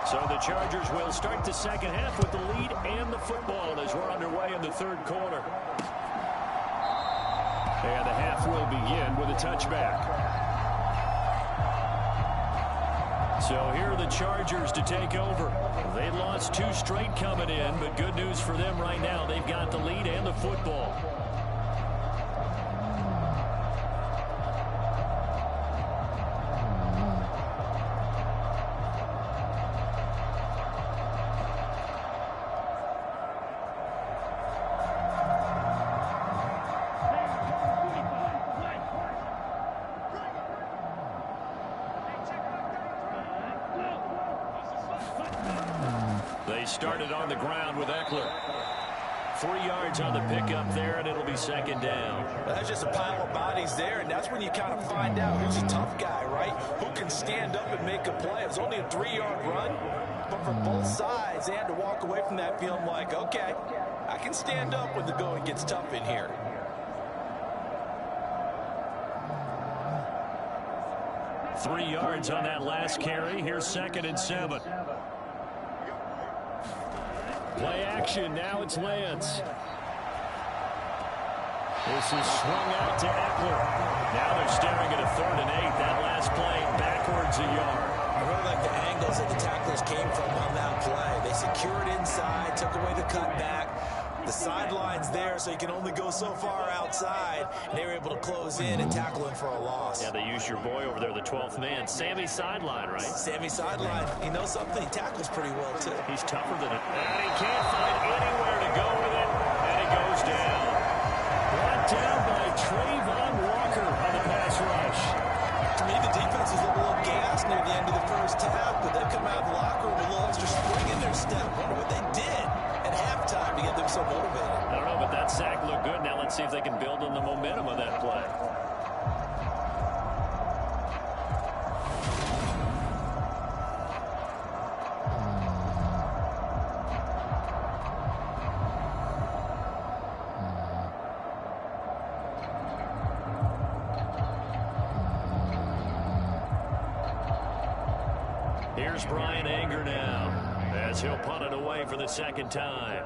So the Chargers will start the second half with the lead and the football as we're underway in the third quarter. And the half will begin with a touchback. So here are the Chargers to take over. They lost 2 straight coming in, but good news for them right now. They've got the lead and the football. Started on the ground with Eckler. 3 yards on the pickup there, and it'll be second down. That's just a pile of bodies there, and that's when you kind of find out who's a tough guy, right? Who can stand up and make a play. It was only a 3-yard run, but for both sides, they had to walk away from that feeling like, okay, I can stand up when the going gets tough in here. Three yards on that last carry. Here's 2nd and 7. Play action. Now it's Lance. This is swung out to Eckler. Now they're staring at a 3rd and 8. That last play backwards a yard. I really like the angles that the tacklers came from on that play. They secured inside, took away the cutback. The sideline's there, so you can only go so far outside. They were able to close in and tackle him for a loss. Yeah, they used your boy over there, the 12th man. Sammy sideline, right? Sammy sideline. He knows something. He tackles pretty well, too. He's tougher than it. And he can't find anywhere to go with it. And he goes down. Brought down by Trayvon Walker on the pass rush. To me, the defense was a little gassed near the end of the first half, but they come out of the locker room with a little extra spring in their step. Wonder what they did at halftime to get them so motivated. I don't know, but that sack looked good. Now let's see if they can build on the momentum of that play. Here's Brian Anger now, as he'll punt it away for the second time.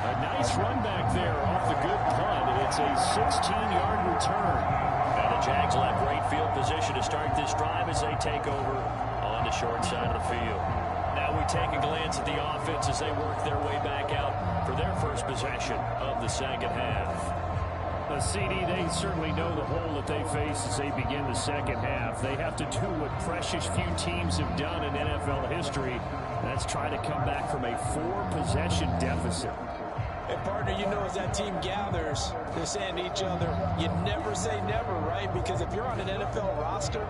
A nice run back there off the good punt. It's a 16-yard return. And the Jags will have great field position to start this drive as they take over on the short side of the field. Now we take a glance at the offense as they work their way back out for their first possession of the second half. CD, they certainly know the hole that they face as they begin the second half. They have to do what precious few teams have done in NFL history. That's try to come back from a 4-possession deficit. And, partner, you know, as that team gathers, they're saying to each other, you never say never, right? Because if you're on an NFL roster,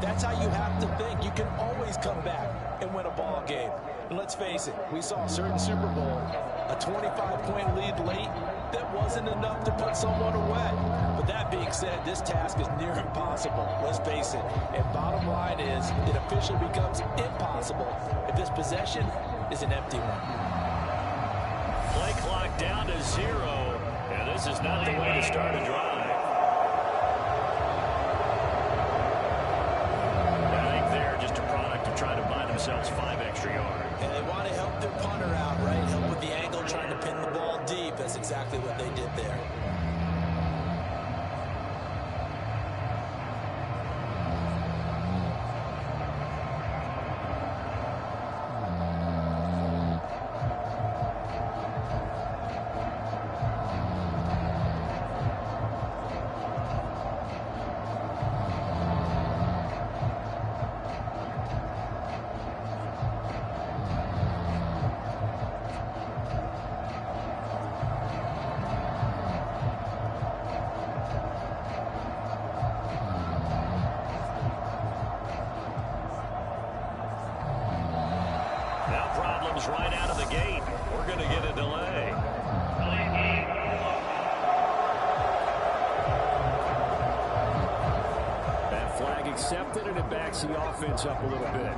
that's how you have to think. You can always come back and win a ball game. And let's face it, we saw a certain Super Bowl, a 25-point lead late, that wasn't enough to put someone away. But that being said, this task is near impossible. Let's face it. And bottom line is, it officially becomes impossible if this possession is an empty one. Play clock down to 0, and this is not the way to start a drive. I think they're just a product of trying to buy themselves 5 extra yards. And they want to help their punter out, right? Help with the angle, trying to pin the ball deep. That's exactly what they did there. Right out of the gate. We're going to get a delay. That flag accepted, and it backs the offense up a little bit.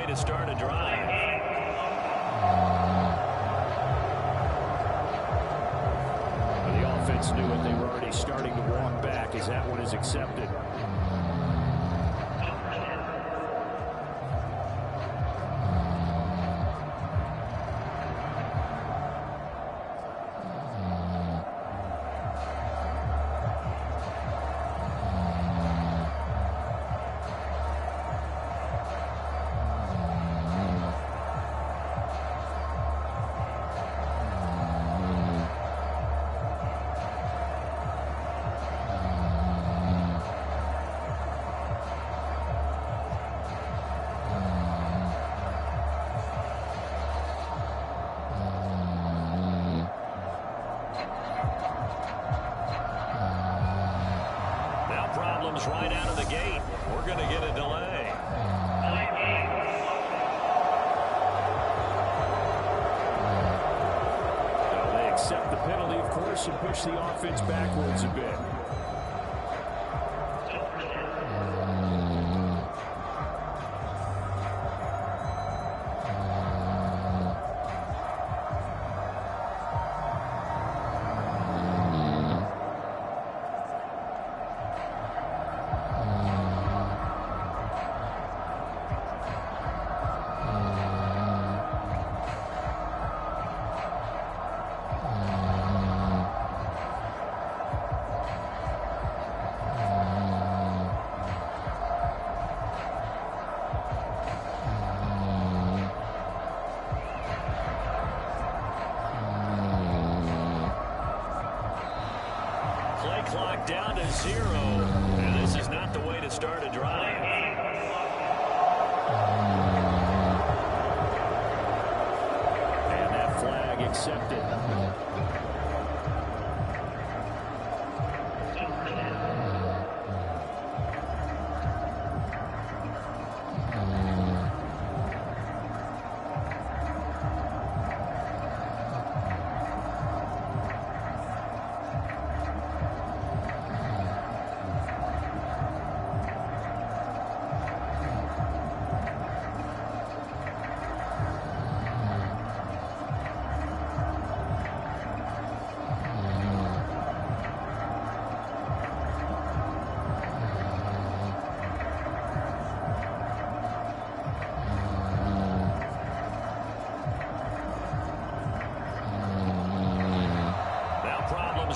to start a drive. The offense knew it. They were already starting to walk back as that one is accepted. Problems right out of the gate. We're going to get a delay. Now they accept the penalty, of course, and push the offense backwards a bit. Play clock down to 0. And this is not the way to start a drive. And that flag accepted.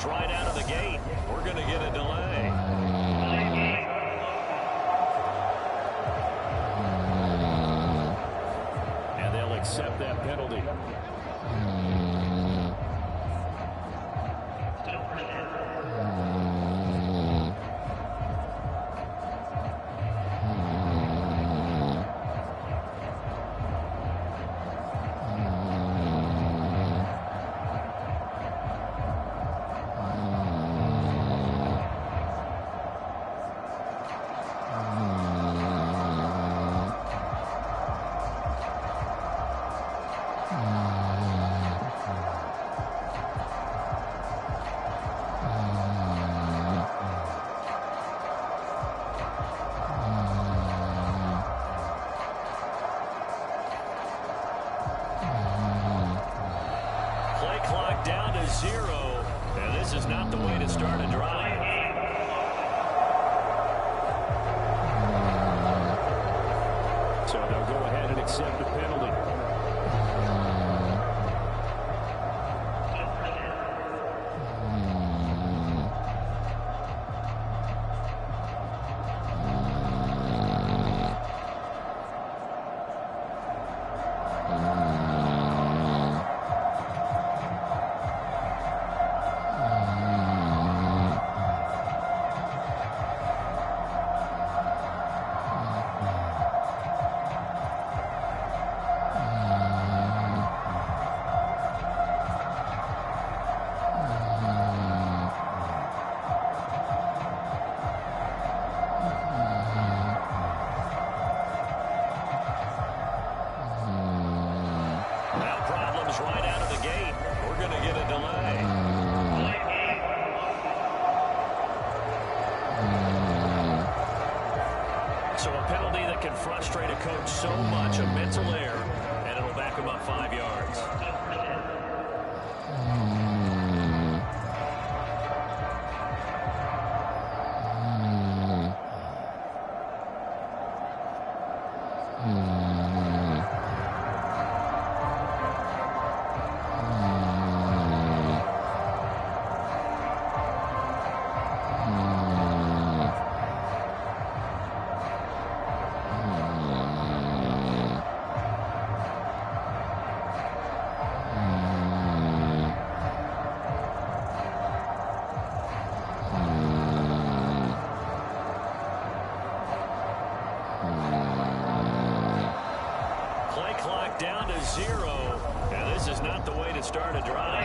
Right out of the gate. We're going to get a delay. And they'll accept that penalty. Clock down to 0, and this is not the way to start a drive. So they'll go ahead and accept the penalty. can frustrate a coach so much, a mental error, and it'll back him up 5 yards. Down to 0, and this is not the way to start a drive.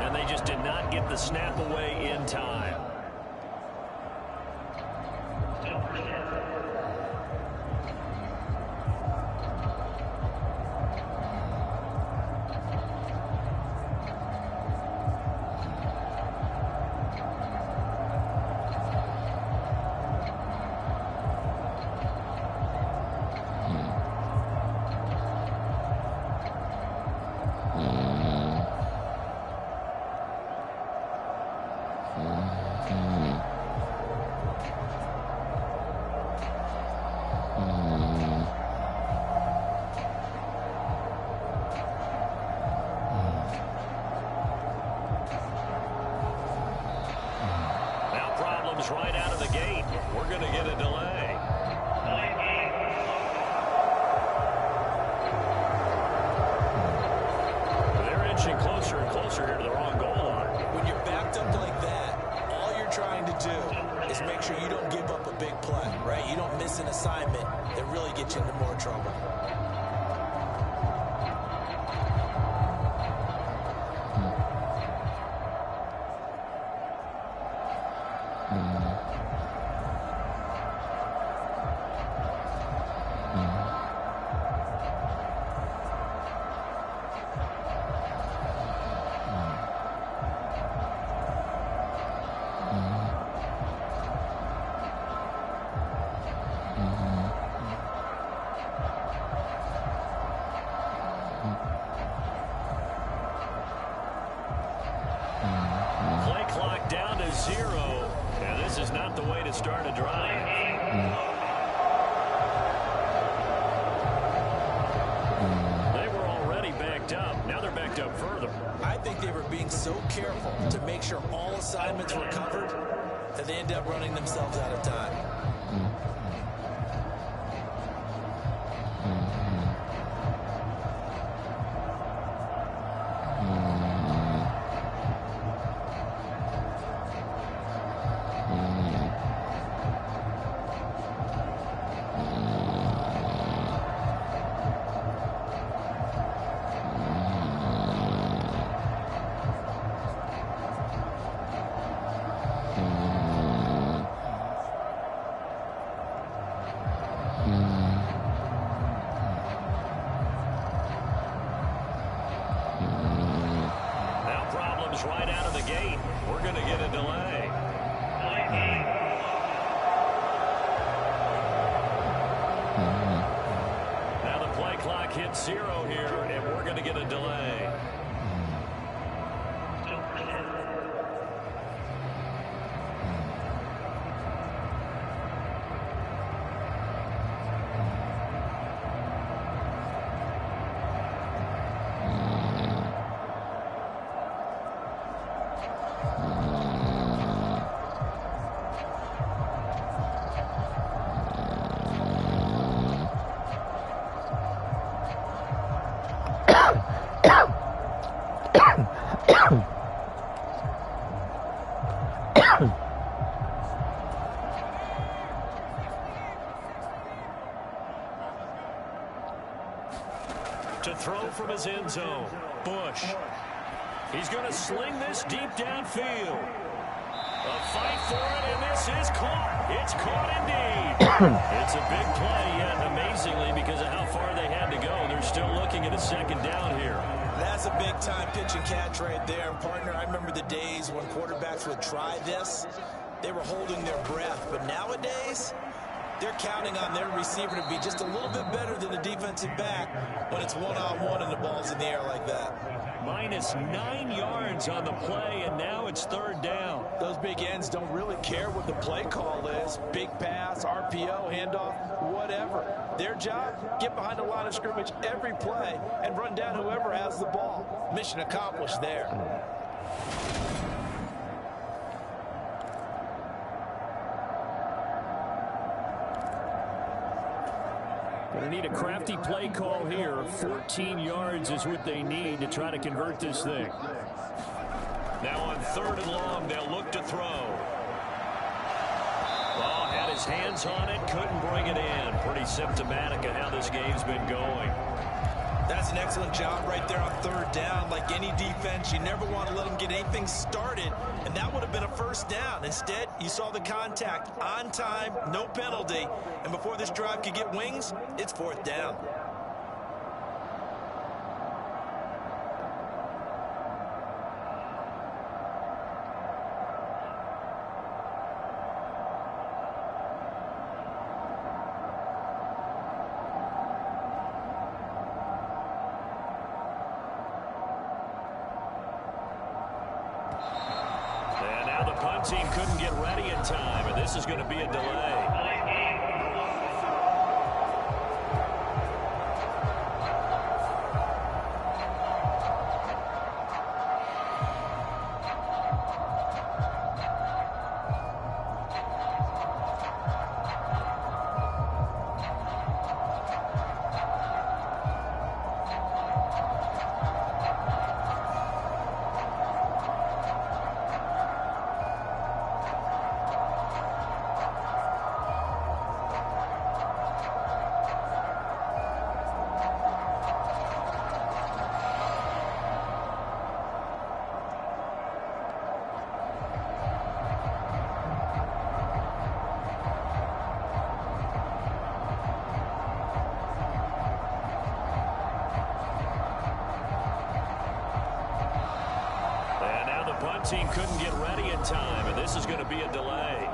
And they just did not get the snap away in time. Right out of the gate, we're going to get a delay. They're inching closer and closer here to the wrong goal line. When you're backed up like that, all you're trying to do is make sure you don't give up a big play, right? You don't miss an assignment that really gets you into more trouble. Play clock down to 0, and this is not the way to start a drive. They were already backed up. Now they're backed up further. I think they were being so careful to make sure all assignments were covered that they ended up running themselves out of time. Right out of the gate, we're going to get a delay. Now the play clock hits 0 here, and we're going to get a delay. To throw from his end zone, Bush. He's going to sling this deep downfield. A fight for it, and this is caught. It's caught indeed. It's a big play, yet amazingly, because of how far they had to go, they're still looking at a second down here. That's a big-time pitch and catch right there. And, partner, I remember the days when quarterbacks would try this. They were holding their breath. But nowadays, they're counting on their receiver to be just a little bit better than the defensive back when it's one-on-one and the ball's in the air like that. Minus 9 yards on the play, and now it's third down. Those big ends don't really care what the play call is. Big pass, RPO, handoff, whatever. Their job, get behind the line of scrimmage every play and run down whoever has the ball. Mission accomplished there. Going to need a crafty play call here. 14 yards is what they need to try to convert this thing. Now on third and long, they'll look to throw. Ball had his hands on it, couldn't bring it in. Pretty symptomatic of how this game's been going. That's an excellent job right there on third down. Like any defense, you never want to let them get anything started, and that would have been a first down. Instead, you saw the contact on time, no penalty, and before this drive could get wings, it's fourth down. Team couldn't get ready in time, and this is going to be a delay. Team couldn't get ready in time, and this is going to be a delay.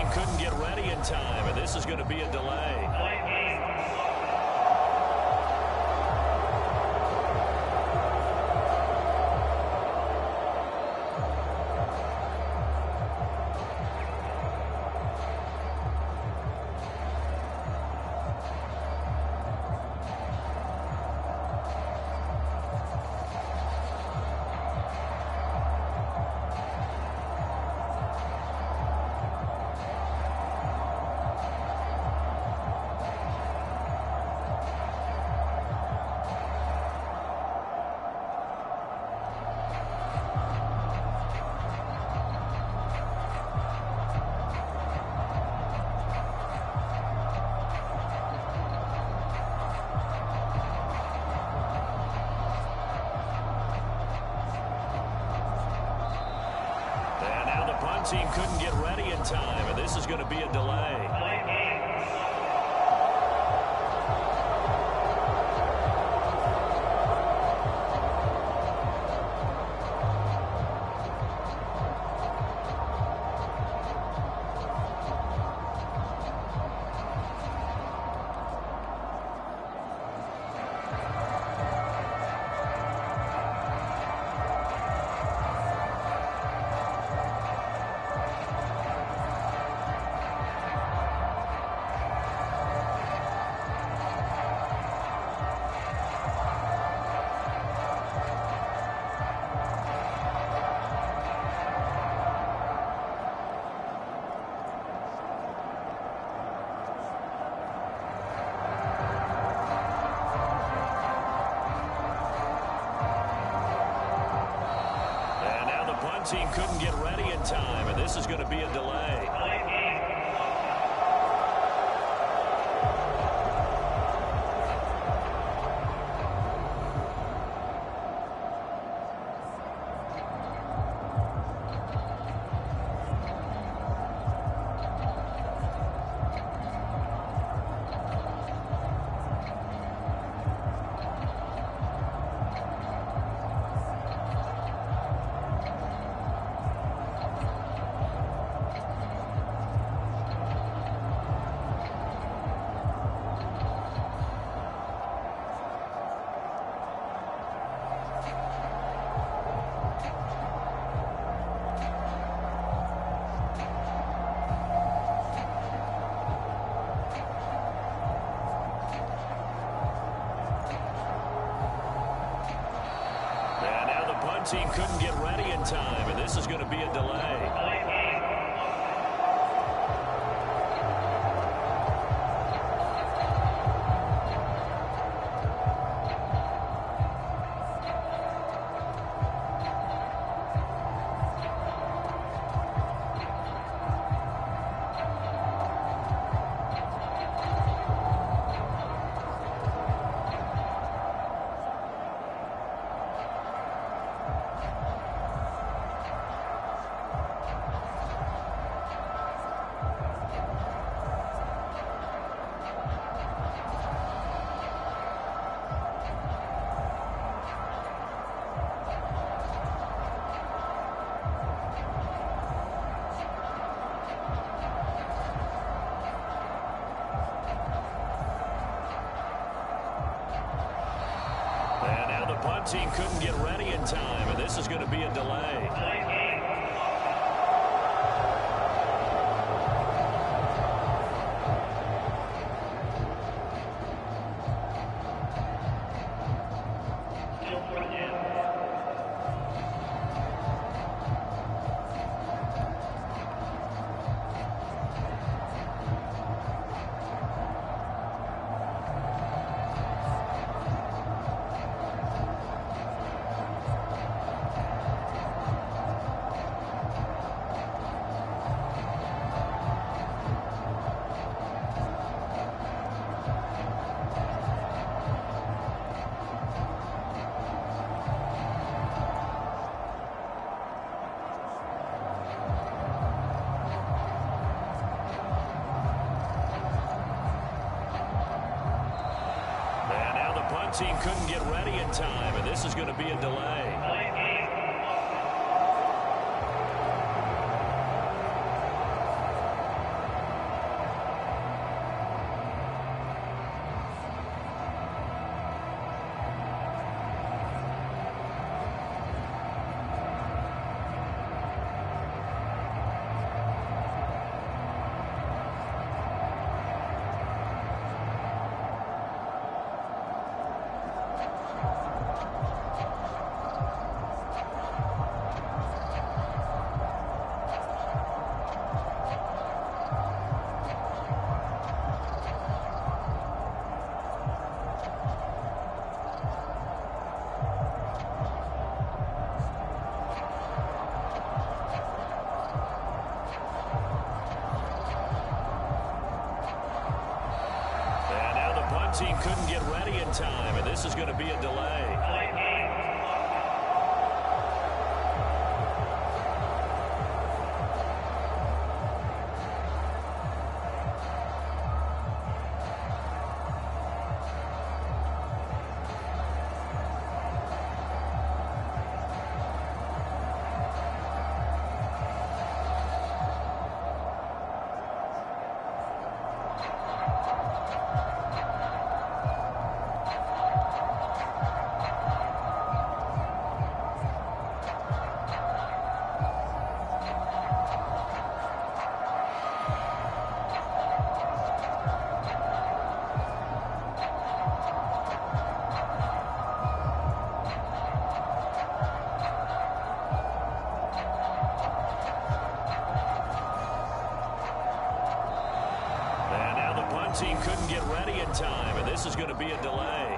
Team couldn't get ready in time, and this is going to be a delay. Team couldn't get ready in time, and this is going to be a delay. team couldn't get ready in time, and this is going to be a delay. Team couldn't get ready in time, and this is going to be a delay. Team couldn't get ready in time, and this is going to be a delay. Team couldn't get ready in time, and this is going to be a delay. Team couldn't get ready in time, and this is going to be a delay. Team couldn't get ready in time, and this is going to be a delay.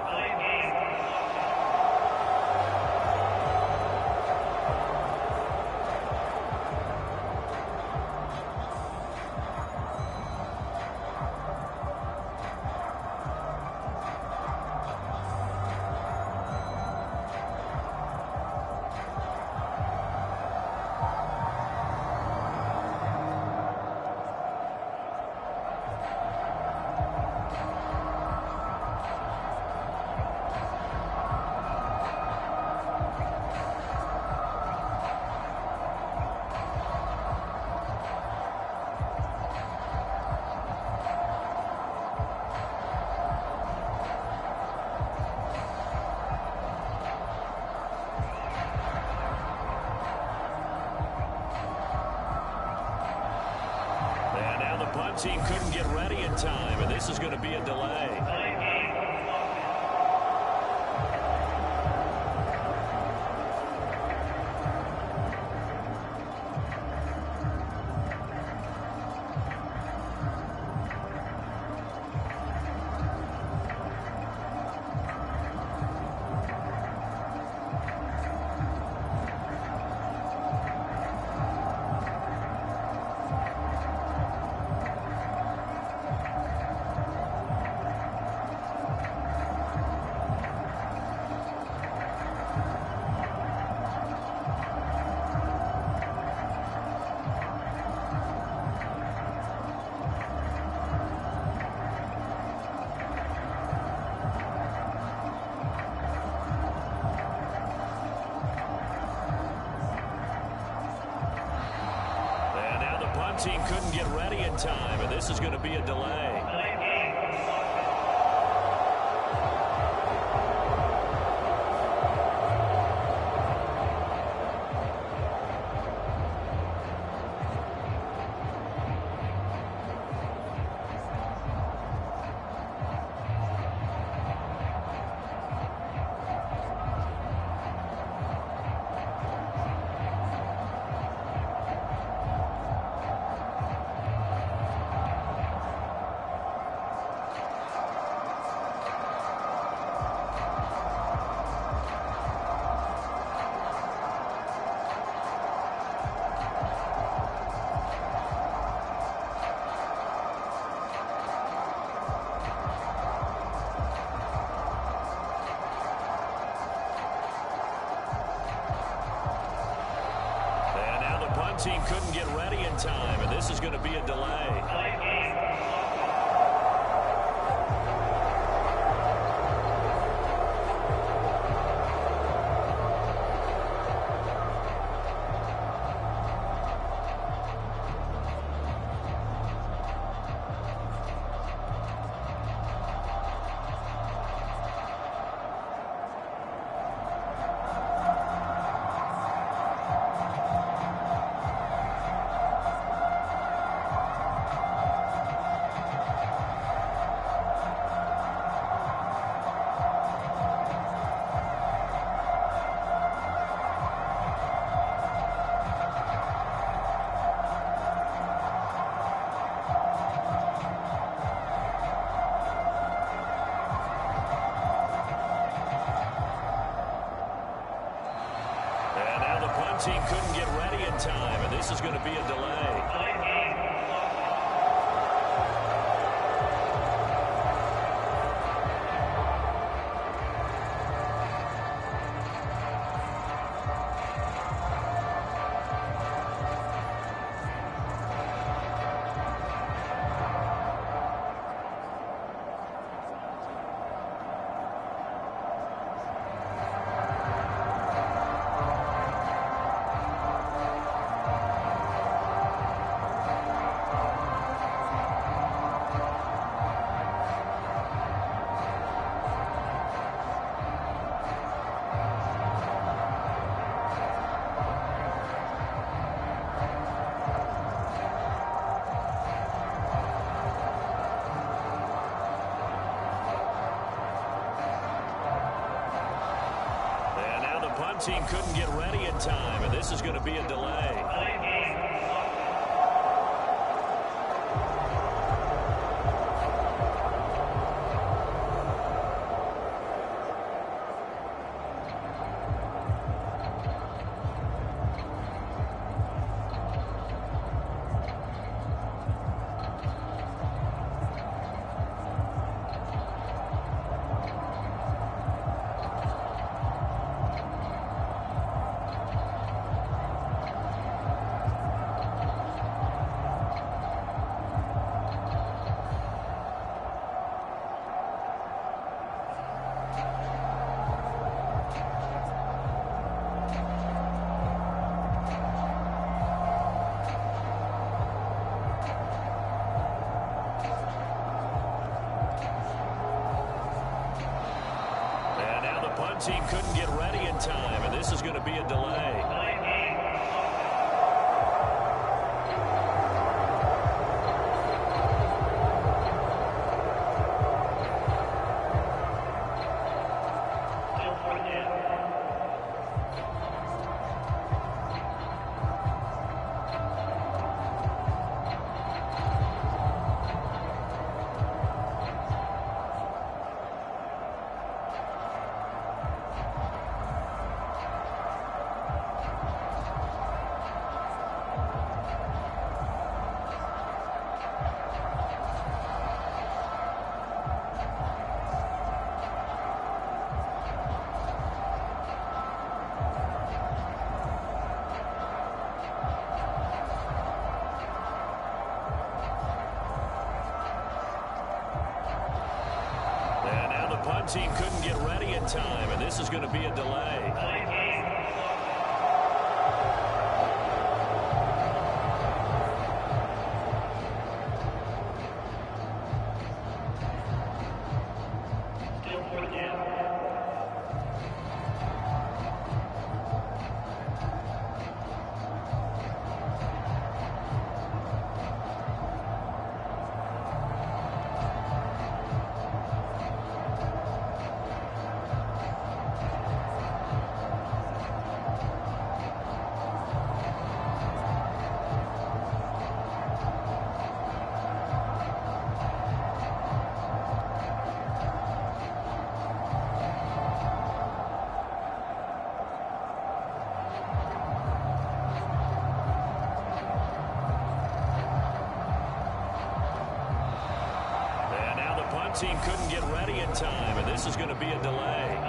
team couldn't get ready in time, and this is going to be a delay. Team couldn't get ready in time, and this is going to be a delay. Team couldn't get ready in time, and this is going to be a delay. Team couldn't get ready in time, and this is going to be a delay. Team couldn't get ready in time, and this is going to be a delay. Team couldn't get ready in time, and this is going to be a delay. team couldn't get ready in time, and this is going to be a delay. Team couldn't get ready in time, and this is going to be a delay.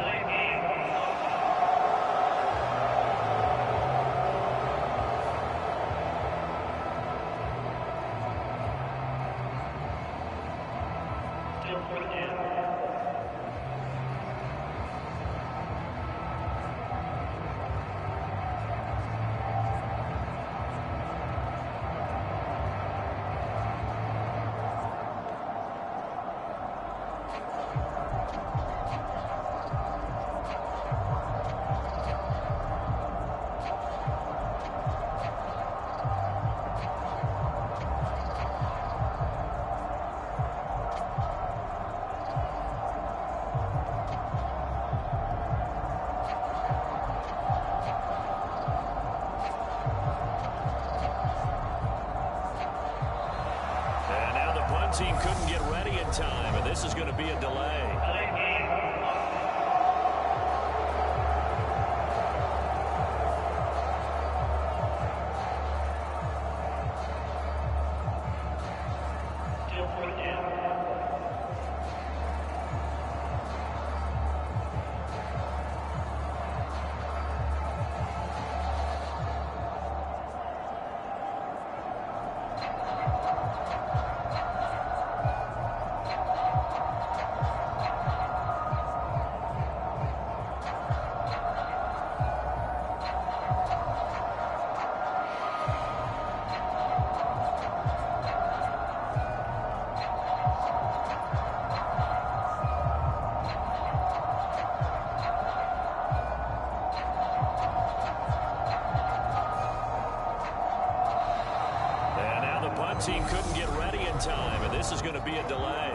Team couldn't get ready in time, and this is going to be a delay. Team couldn't get ready in time, and this is going to be a delay.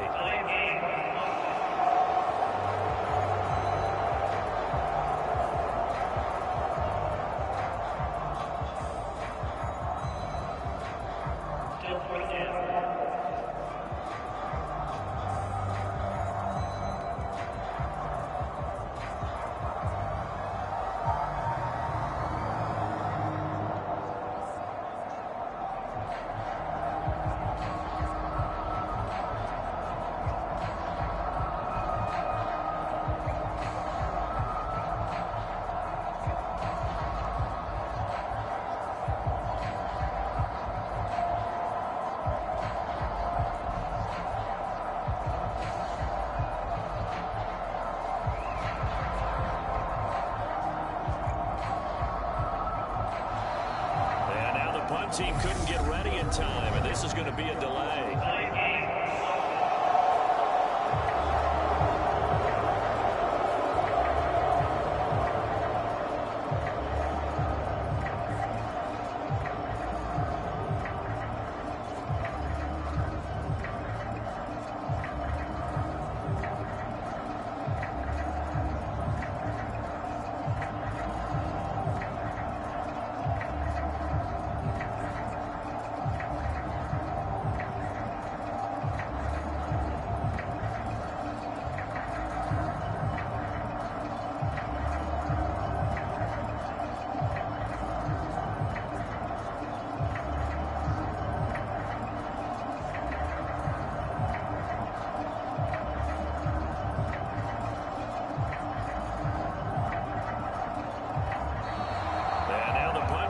Team couldn't get ready in time, and this is going to be a delay.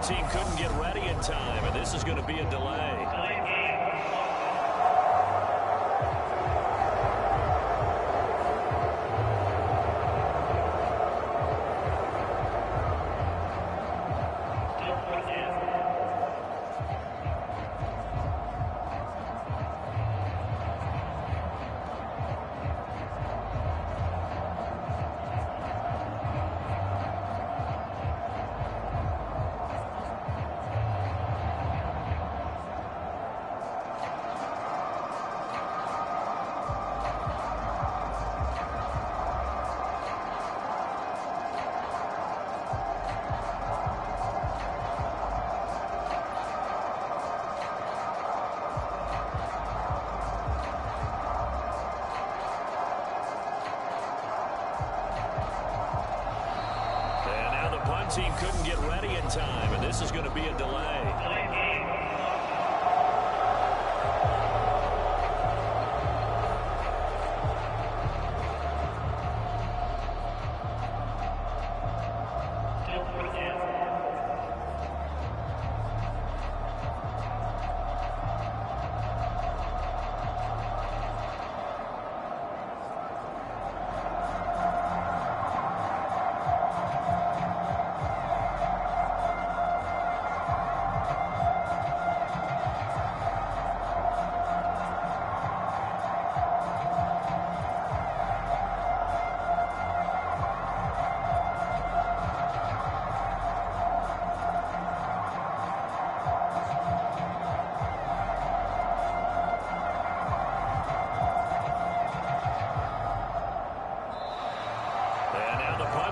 Team couldn't get ready in time, and this is going to be a delay. punt team couldn't get ready in time, and this is going to be a delay.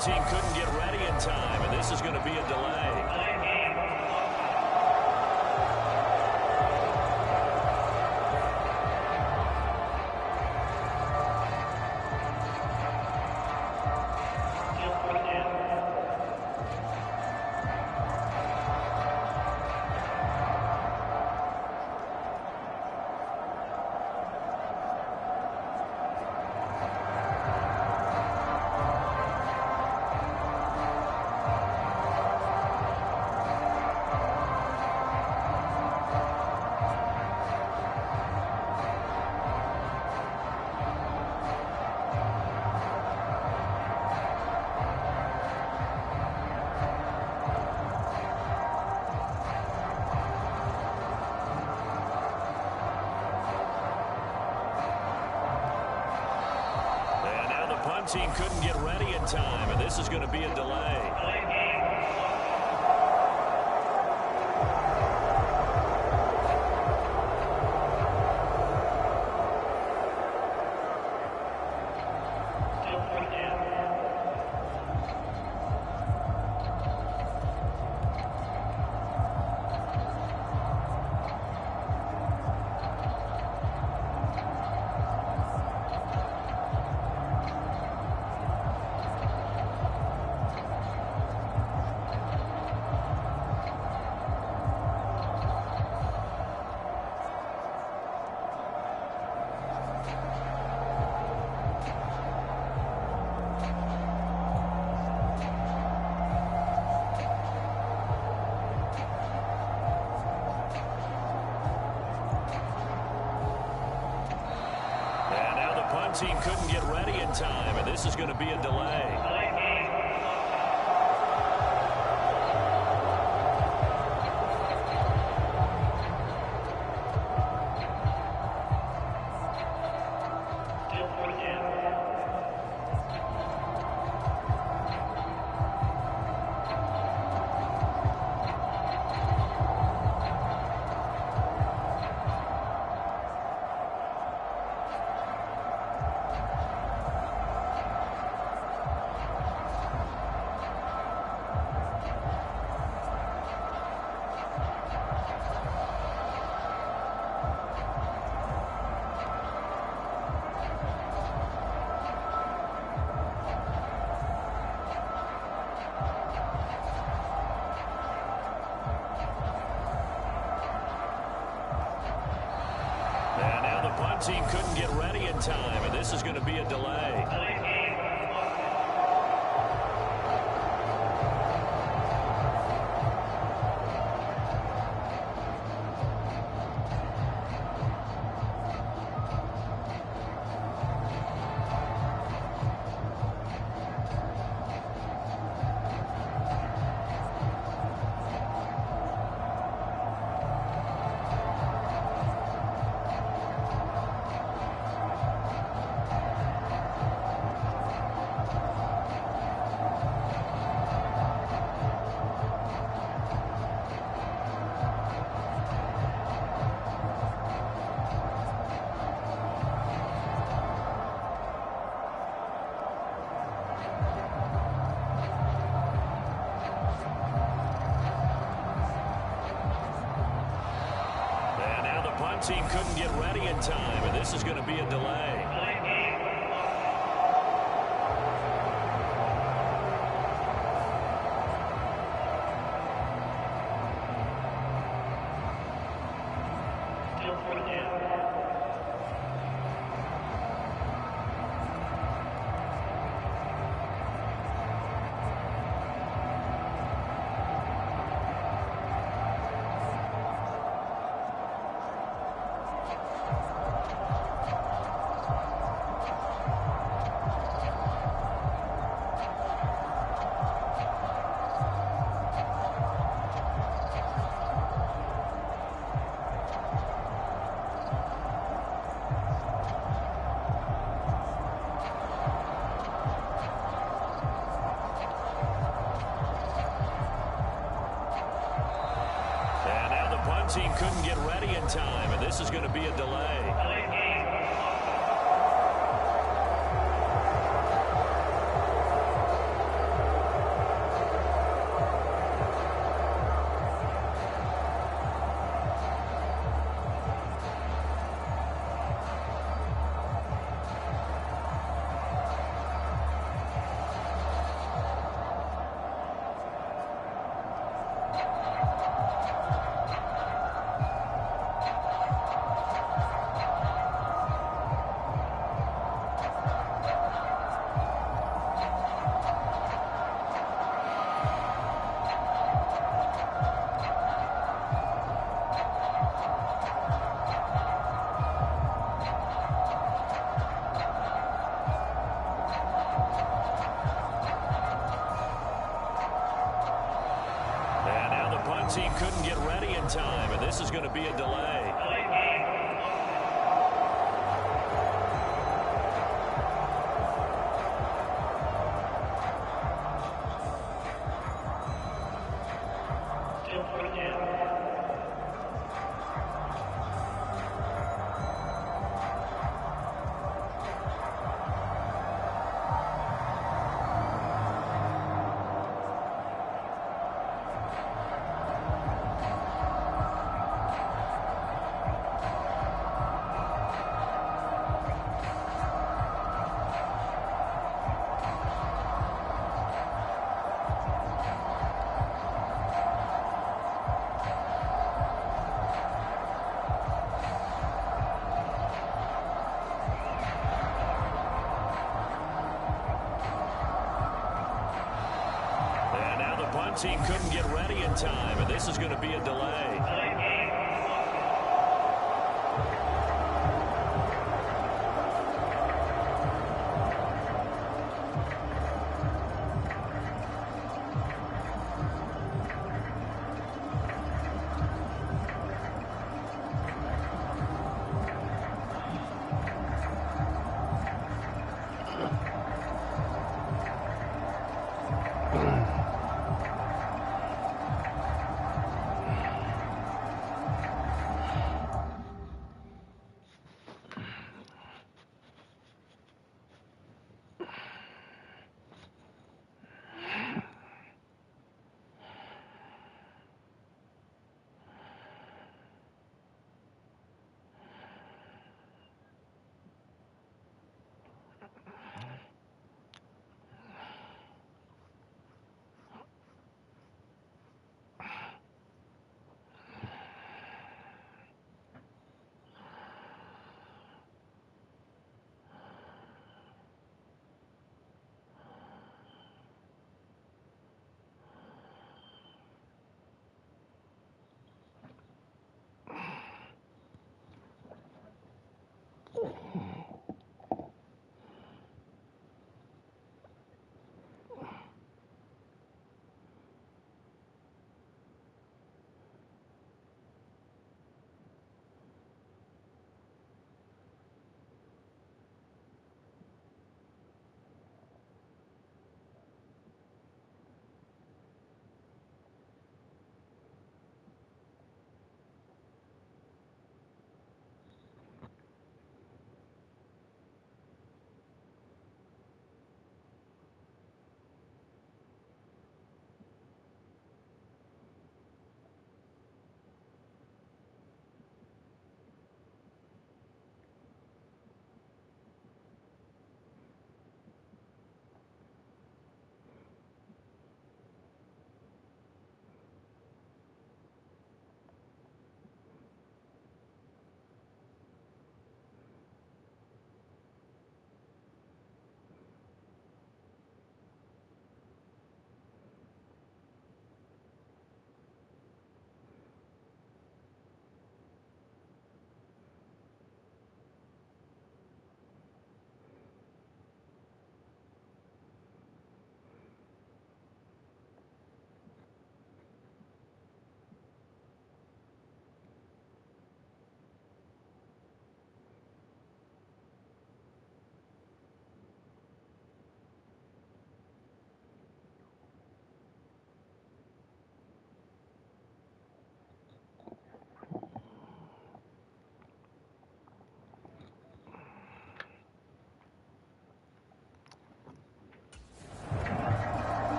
Team couldn't get ready in time, and this is going to be a delay. Team couldn't get ready in time, and this is going to be a delay. Team couldn't get ready in time, and this is going to be a delay. Team couldn't get ready in time, and this is going to be a delay. Team couldn't get ready in time, and this is going to be a delay. couldn't get ready in time, and this is going to be a delay. Team couldn't get ready in time, and this is going to be a delay. Team couldn't get ready in time, and this is going to be a delay.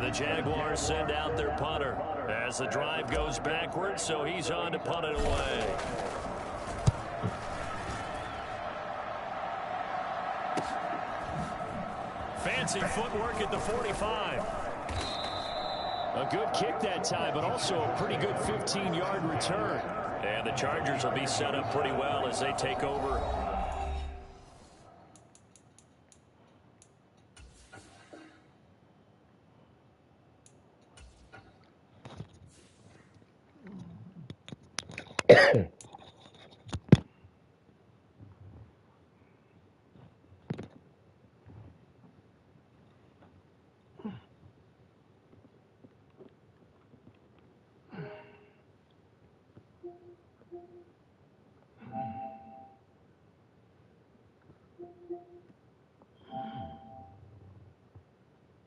the Jaguars send out their punter as the drive goes backwards, so he's on to punt it away. Fancy footwork at the 45. A good kick that time, but also a pretty good 15-yard return. And the Chargers will be set up pretty well as they take over.